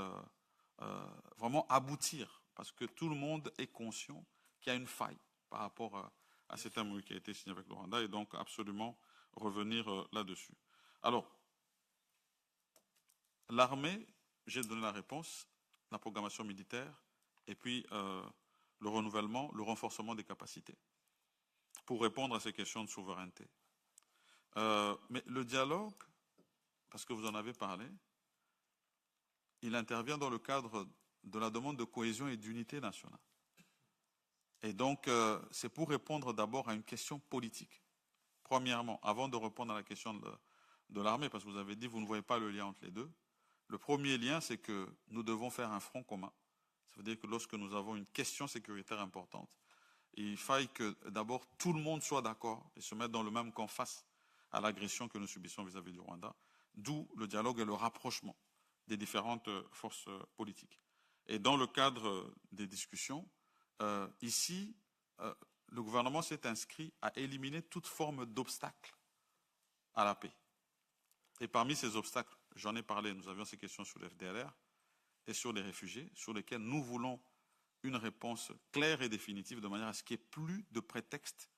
vraiment aboutir, parce que tout le monde est conscient qu'il y a une faille par rapport à cet MOU qui a été signé avec le Rwanda, et donc absolument revenir là-dessus. Alors, l'armée, j'ai donné la réponse, la programmation militaire, et puis le renouvellement, le renforcement des capacités, pour répondre à ces questions de souveraineté. Mais le dialogue, parce que vous en avez parlé, il intervient dans le cadre de la demande de cohésion et d'unité nationale. Et donc, c'est pour répondre d'abord à une question politique. Premièrement, avant de répondre à la question de l'armée, parce que vous avez dit que vous ne voyez pas le lien entre les deux, le premier lien, c'est que nous devons faire un front commun. Ça veut dire que lorsque nous avons une question sécuritaire importante, il faille que d'abord tout le monde soit d'accord et se mette dans le même camp face à l'agression que nous subissons vis-à-vis du Rwanda, d'où le dialogue et le rapprochement des différentes forces politiques. Et dans le cadre des discussions, ici, le gouvernement s'est inscrit à éliminer toute forme d'obstacle à la paix. Et parmi ces obstacles, j'en ai parlé, nous avions ces questions sur le FDLR et sur les réfugiés, sur lesquels nous voulons une réponse claire et définitive de manière à ce qu'il n'y ait plus de prétexte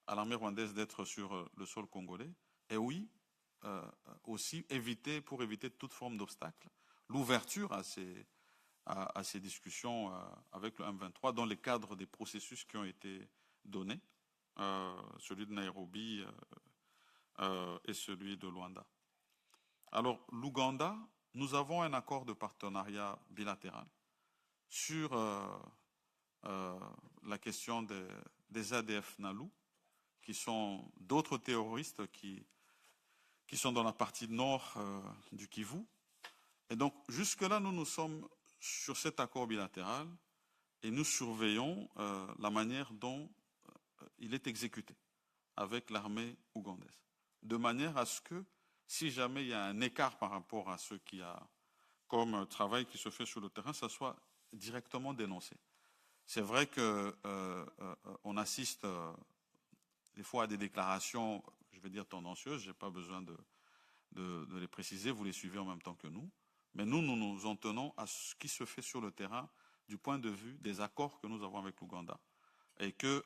à l'armée rwandaise d'être sur le sol congolais. Et oui, aussi pour éviter toute forme d'obstacle, l'ouverture à ces discussions avec le M23 dans le cadre des processus qui ont été donnés, celui de Nairobi et celui de Luanda. Alors, l'Ouganda, nous avons un accord de partenariat bilatéral sur la question des ADF Nalu, qui sont d'autres terroristes qui sont dans la partie nord du Kivu. Et donc, jusque-là, nous sommes sur cet accord bilatéral et nous surveillons la manière dont il est exécuté avec l'armée ougandaise. De manière à ce que, si jamais il y a un écart par rapport à ce qu'il y a comme travail qui se fait sur le terrain, ça soit directement dénoncé. C'est vrai qu'on assiste des fois à des déclarations, je vais dire tendancieuses, je n'ai pas besoin de les préciser, vous les suivez en même temps que nous, mais nous nous en tenons à ce qui se fait sur le terrain du point de vue des accords que nous avons avec l'Ouganda. Et que,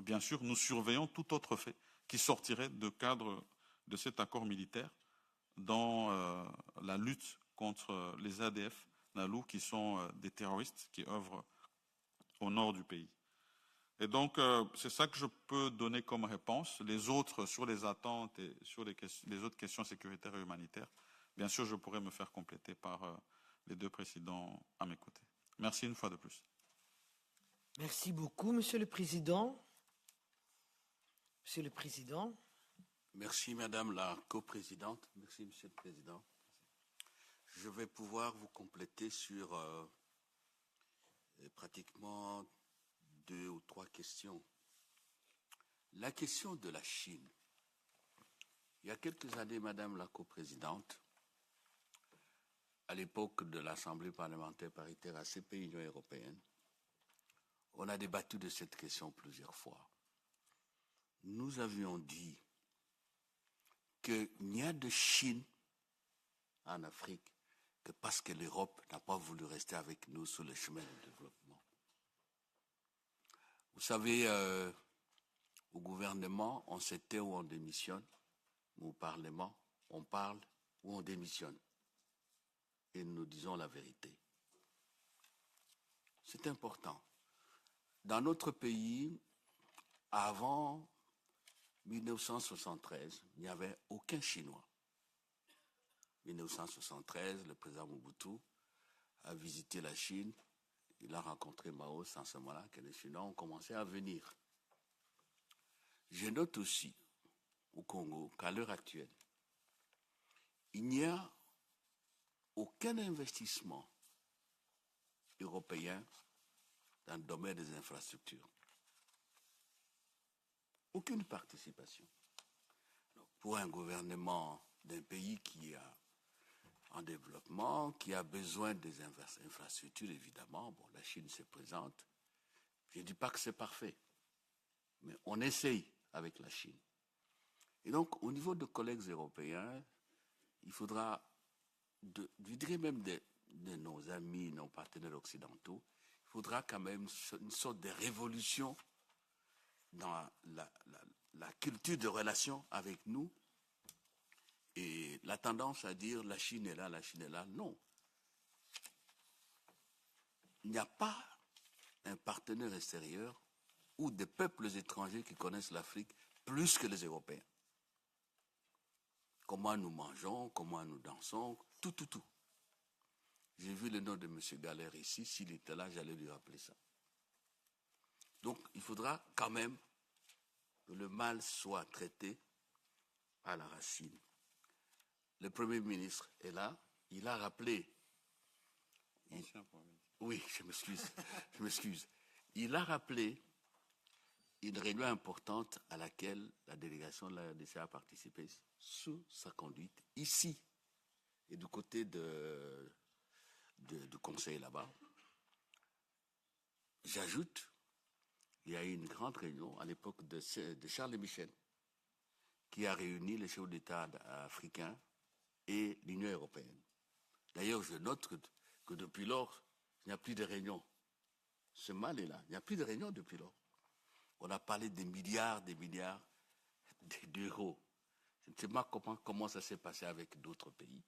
bien sûr, nous surveillons tout autre fait qui sortirait de cadre de cet accord militaire dans la lutte contre les ADF Nalu, qui sont des terroristes qui œuvrent au nord du pays. Et donc, c'est ça que je peux donner comme réponse. Les autres, sur les attentes et sur les autres questions sécuritaires et humanitaires, bien sûr, je pourrais me faire compléter par les deux présidents à mes côtés. Merci une fois de plus. Merci beaucoup, Monsieur le Président. Monsieur le Président. Merci, Madame la coprésidente. Merci, Monsieur le Président. Je vais pouvoir vous compléter sur pratiquement 2 ou 3 questions. La question de la Chine. Il y a quelques années, Madame la coprésidente, à l'époque de l'Assemblée parlementaire paritaire ACP Union européenne, on a débattu de cette question plusieurs fois. Nous avions dit qu'il n'y a de Chine en Afrique que parce que l'Europe n'a pas voulu rester avec nous sur le chemin du développement. Vous savez, au gouvernement, on se tait ou on démissionne, ou au Parlement, on parle ou on démissionne. Et nous disons la vérité. C'est important. Dans notre pays, avant 1973, il n'y avait aucun Chinois. 1973, le président Mobutu a visité la Chine. Il a rencontré Mao. C'est en ce moment-là que les Chinois ont commencé à venir. Je note aussi au Congo qu'à l'heure actuelle, il n'y a aucun investissement européen dans le domaine des infrastructures. Aucune participation. Donc, pour un gouvernement d'un pays qui est en développement, qui a besoin des infrastructures, évidemment, bon, la Chine se présente. Je ne dis pas que c'est parfait, mais on essaye avec la Chine. Et donc, au niveau de collègues européens, il faudra, je dirais même de nos amis, nos partenaires occidentaux, il faudra quand même une sorte de révolution dans la culture de relation avec nous. Et la tendance à dire la Chine est là, non. Il n'y a pas un partenaire extérieur ou des peuples étrangers qui connaissent l'Afrique plus que les Européens. Comment nous mangeons, comment nous dansons, tout. J'ai vu le nom de M. Galère ici, s'il était là, j'allais lui rappeler ça. Donc, il faudra quand même que le mal soit traité à la racine. Le Premier ministre est là, il a rappelé. Oui, je m'excuse. Il a rappelé une réunion importante à laquelle la délégation de la RDC a participé sous sa conduite, ici, et du côté du conseil là-bas. J'ajoute, il y a eu une grande réunion à l'époque de Charles Michel, qui a réuni les chefs d'État africains et l'Union européenne. D'ailleurs, je note que depuis lors, il n'y a plus de réunions. Ce mal est là. Il n'y a plus de réunions depuis lors. On a parlé des milliards d'euros. Je ne sais pas comment ça s'est passé avec d'autres pays.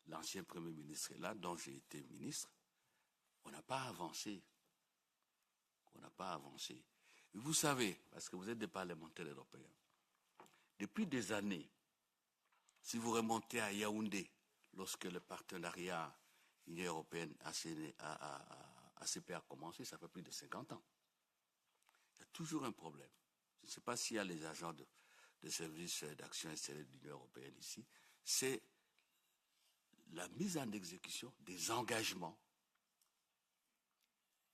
L'ancien Premier ministre est là, dont j'ai été ministre. On n'a pas avancé. On n'a pas avancé. Et vous savez, parce que vous êtes des parlementaires européens, depuis des années, si vous remontez à Yaoundé, lorsque le partenariat Union européenne ACP a commencé, ça fait plus de 50 ans. Il y a toujours un problème. Je ne sais pas s'il y a les agents de services d'action extérieure de l'Union européenne ici. C'est la mise en exécution des engagements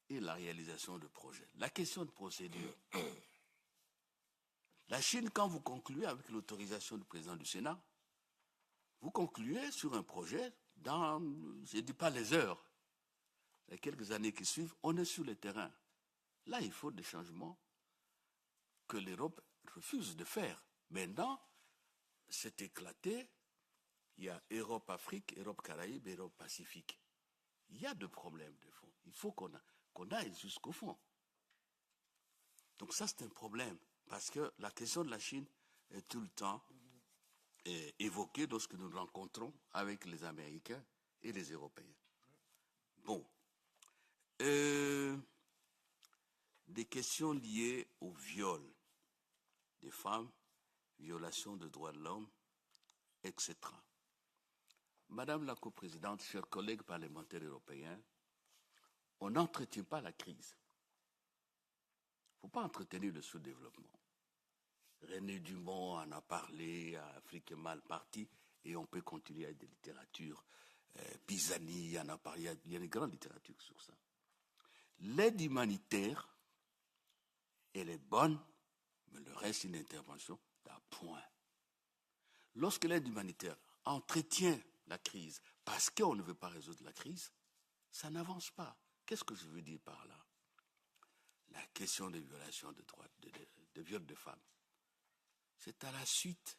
et la réalisation de projets. La question de procédure. La Chine, quand vous concluez avec l'autorisation du président du Sénat, vous concluez sur un projet dans, je ne dis pas les heures, les quelques années qui suivent, on est sur le terrain. Là, il faut des changements que l'Europe refuse de faire. Maintenant, c'est éclaté. Il y a Europe-Afrique, Europe-Caraïbes, Europe-Pacifique. Il y a des problèmes de fond. Il faut qu'on aille jusqu'au fond. Donc ça, c'est un problème. Parce que la question de la Chine est tout le temps évoquée lorsque nous nous rencontrons avec les Américains et les Européens. Bon. Des questions liées au viol des femmes, violation des droits de l'homme, etc. Madame la coprésidente, chers collègues parlementaires européens, on n'entretient pas la crise. Il ne faut pas entretenir le sous-développement. René Dumont en a parlé, Afrique est mal partie, et on peut continuer avec des littératures. Pisani en a parlé, il y a une grande littérature sur ça. L'aide humanitaire, elle est bonne, mais le reste, c'est une intervention d'appoint. Lorsque l'aide humanitaire entretient la crise parce qu'on ne veut pas résoudre la crise, ça n'avance pas. Qu'est-ce que je veux dire par là? La question des violations de droits, de viols de femmes, c'est à la suite,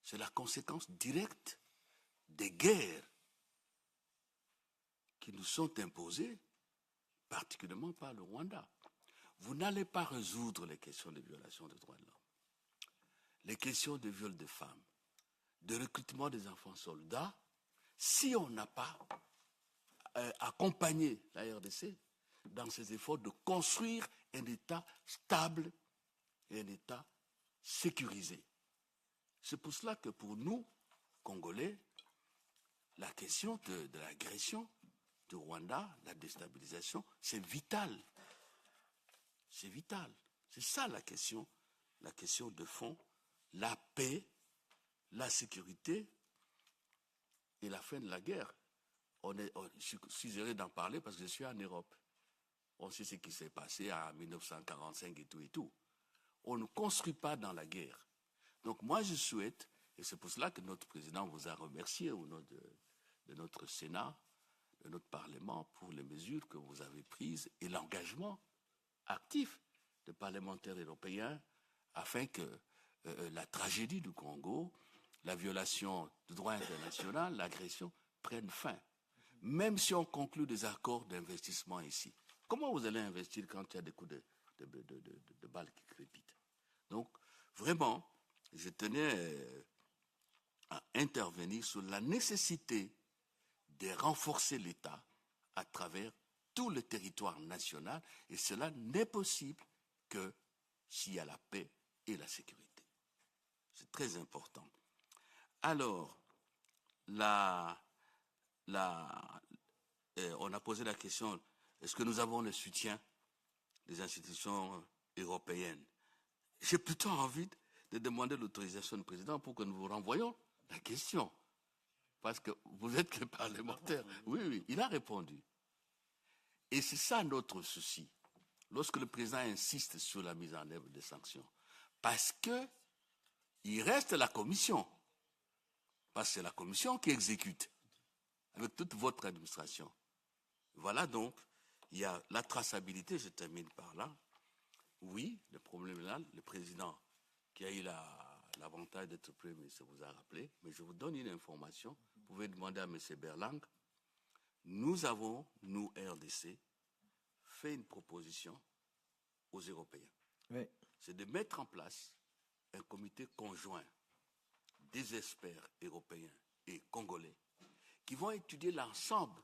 c'est la conséquence directe des guerres qui nous sont imposées, particulièrement par le Rwanda. Vous n'allez pas résoudre les questions de violation des droits de l'homme, les questions de viol de femmes, de recrutement des enfants soldats, si on n'a pas accompagné la RDC dans ses efforts de construire un État stable et un État sécurisé. C'est pour cela que pour nous, Congolais, la question de l'agression du Rwanda, la déstabilisation, c'est vital. C'est vital. C'est ça la question de fond, la paix, la sécurité et la fin de la guerre. Je suis heureux d'en parler parce que je suis en Europe. On sait ce qui s'est passé en 1945 et tout et tout. On ne construit pas dans la guerre. Donc moi je souhaite, et c'est pour cela que notre président vous a remercié au nom de notre Sénat, de notre Parlement, pour les mesures que vous avez prises et l'engagement actif des parlementaires européens afin que la tragédie du Congo, la violation du droit international, l'agression prennent fin. Même si on conclut des accords d'investissement ici. Comment vous allez investir quand il y a des coups de balles qui crépitent? Donc, vraiment, je tenais à intervenir sur la nécessité de renforcer l'État à travers tout le territoire national, et cela n'est possible que s'il y a la paix et la sécurité. C'est très important. Alors, on a posé la question, est-ce que nous avons le soutien des institutions européennes? J'ai plutôt envie de demander l'autorisation du président pour que nous vous renvoyions la question. Parce que vous êtes le parlementaire. Oui, il a répondu. Et c'est ça notre souci. lorsque le président insiste sur la mise en œuvre des sanctions, parce qu'il reste la commission, parce que c'est la commission qui exécute, avec toute votre administration. Voilà donc, il y a la traçabilité, je termine par là. Oui, le problème est là, le président qui a eu l'avantage d'être Premier ministre vous a rappelé, mais je vous donne une information, vous pouvez demander à M. Berlang. Nous avons, nous, RDC, fait une proposition aux Européens. Oui. C'est de mettre en place un comité conjoint des experts européens et congolais qui vont étudier l'ensemble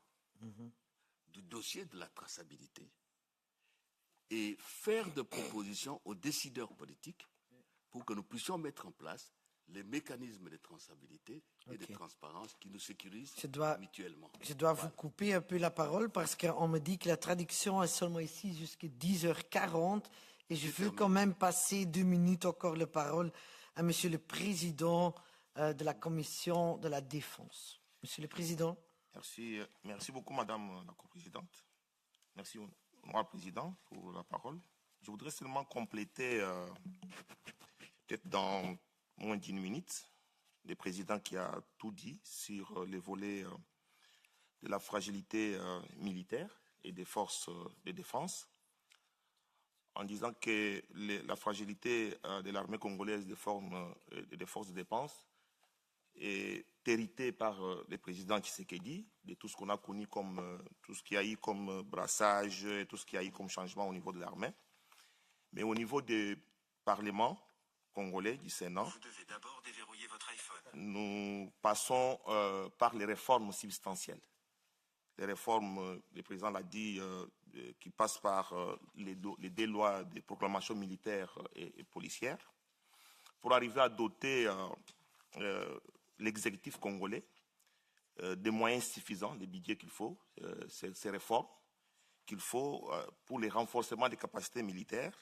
du dossier de la traçabilité et faire des propositions aux décideurs politiques pour que nous puissions mettre en place les mécanismes de traçabilité et de transparence qui nous sécurisent mutuellement. Je dois vous couper un peu la parole parce qu'on me dit que la traduction est seulement ici jusqu'à 10h40 et je veux quand même passer 2 minutes encore la parole à Monsieur le Président de la Commission de la Défense. Monsieur le Président. Merci beaucoup, Madame la coprésidente. Merci, Honorable Président, pour la parole. Je voudrais seulement compléter, peut-être dans moins d'1 minute, le président qui a tout dit sur les volets de la fragilité militaire et des forces de défense, en disant que la fragilité de l'armée congolaise des forces de défense est héritée par le président Tshisekedi, de tout ce qu'on a connu comme, tout ce qu'il y a eu comme brassage, tout ce qu'il y a eu comme changement au niveau de l'armée. Mais au niveau du Parlement congolais, du Sénat, vous devez d'abord déverrouiller votre iPhone. Nous passons par les réformes substantielles. Les réformes, le président l'a dit, qui passent par les 2 lois de proclamation militaire et policière, pour arriver à doter l'exécutif congolais des moyens suffisants, des budgets qu'il faut, ces réformes qu'il faut pour les renforcements des capacités militaires,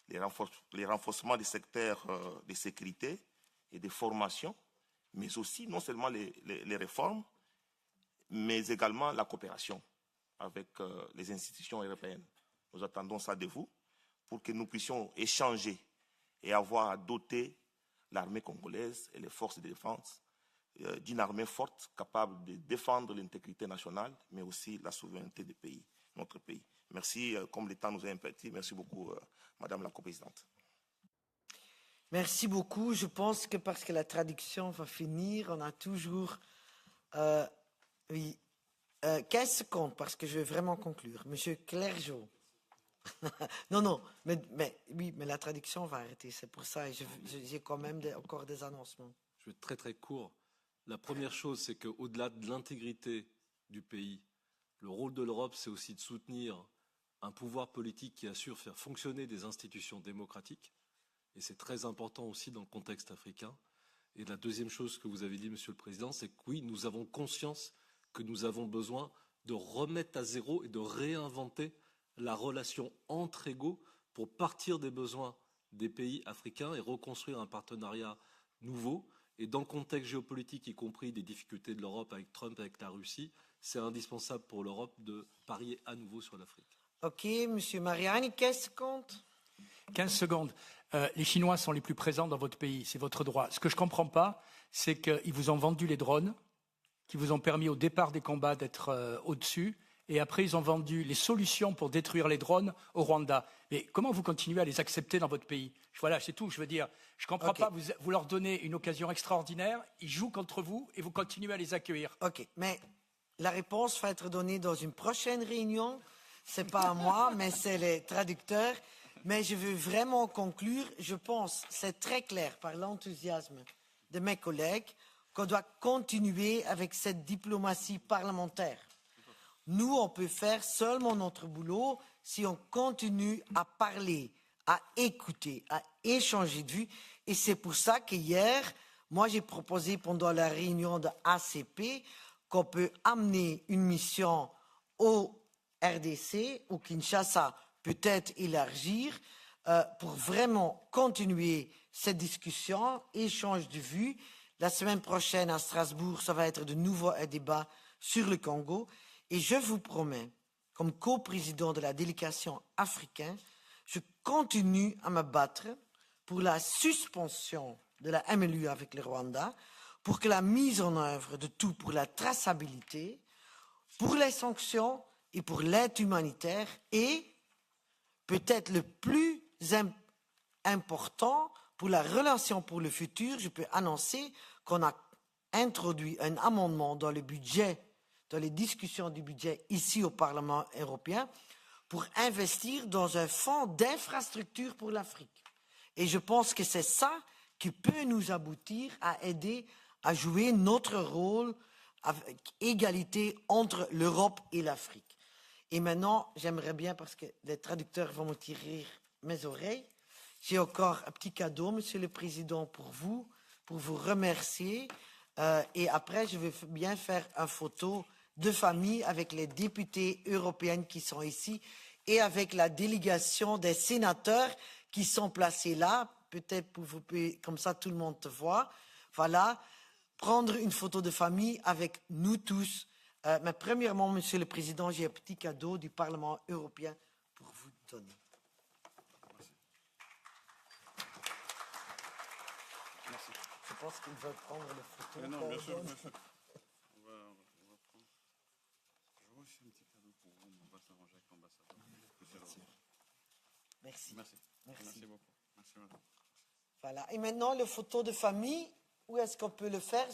les renforcements des secteurs de sécurité et de formation, mais aussi non seulement les réformes, mais également la coopération avec les institutions européennes. Nous attendons ça de vous pour que nous puissions échanger et avoir à doter l'armée congolaise et les forces de défense d'une armée forte, capable de défendre l'intégrité nationale, mais aussi la souveraineté du pays, notre pays. Merci, comme le temps nous a imparti. Merci beaucoup, Madame la coprésidente. Merci beaucoup. Je pense que parce que la traduction va finir, on a toujours 15 secondes, parce que je vais vraiment conclure. Monsieur Clergeau. non, mais la traduction va arrêter. C'est pour ça. J'ai quand même encore des annoncements. Je vais être très très court. La première chose, c'est qu'au-delà de l'intégrité du pays, le rôle de l'Europe, c'est aussi de soutenir un pouvoir politique qui assure faire fonctionner des institutions démocratiques. Et c'est très important aussi dans le contexte africain. Et la deuxième chose que vous avez dit, Monsieur le Président, c'est que oui, nous avons conscience que nous avons besoin de remettre à zéro et de réinventer la relation entre égaux pour partir des besoins des pays africains et reconstruire un partenariat nouveau. Et dans le contexte géopolitique, y compris des difficultés de l'Europe avec Trump, avec la Russie, c'est indispensable pour l'Europe de parier à nouveau sur l'Afrique. Ok, Monsieur Mariani, 15 secondes. 15 secondes. Les Chinois sont les plus présents dans votre pays, c'est votre droit. Ce que je ne comprends pas, c'est qu'ils vous ont vendu les drones, qui vous ont permis au départ des combats d'être au-dessus, et après ils ont vendu les solutions pour détruire les drones au Rwanda. Mais comment vous continuez à les accepter dans votre pays? Voilà, c'est tout. Je veux dire, je ne comprends pas. Vous leur donnez une occasion extraordinaire, ils jouent contre vous et vous continuez à les accueillir. Ok, mais la réponse va être donnée dans une prochaine réunion. Ce n'est pas à moi, mais c'est les traducteurs. Mais je veux vraiment conclure. Je pense, c'est très clair par l'enthousiasme de mes collègues, qu'on doit continuer avec cette diplomatie parlementaire. Nous, on peut faire seulement notre boulot si on continue à parler, à écouter, à échanger de vues. Et c'est pour ça qu'hier, moi, j'ai proposé pendant la réunion de ACP qu'on peut amener une mission au RDC, au Kinshasa, peut-être élargir, pour vraiment continuer cette discussion, échange de vues. La semaine prochaine, à Strasbourg, ça va être de nouveau un débat sur le Congo. Et je vous promets comme coprésident de la délégation africaine, je continue à me battre pour la suspension de la MLU avec le Rwanda, pour que la mise en œuvre de tout pour la traçabilité, pour les sanctions et pour l'aide humanitaire et, peut-être le plus important, pour la relation pour le futur, je peux annoncer qu'on a introduit un amendement dans le budget, dans les discussions du budget ici au Parlement européen, pour investir dans un fonds d'infrastructure pour l'Afrique. Et je pense que c'est ça qui peut nous aboutir à aider à jouer notre rôle avec égalité entre l'Europe et l'Afrique. Et maintenant, j'aimerais bien, parce que les traducteurs vont me tirer mes oreilles, j'ai encore un petit cadeau, Monsieur le Président, pour vous remercier. Et après, je vais bien faire une photo de famille avec les députés européens qui sont ici et avec la délégation des sénateurs qui sont placés là. Peut-être pour vous, comme ça tout le monde te voit. Voilà, prendre une photo de famille avec nous tous. Mais premièrement, Monsieur le Président, j'ai un petit cadeau du Parlement européen pour vous donner. Merci. Je pense qu'ils veulent prendre les photos. Non, bien sûr, bien sûr. On va prendre. Je vois aussi un petit cadeau pour vous, mais on va s'arranger avec l'ambassadeur. Merci. Merci. Merci beaucoup. Merci, madame. Voilà. Et maintenant, les photos de famille, où est-ce qu'on peut le faire?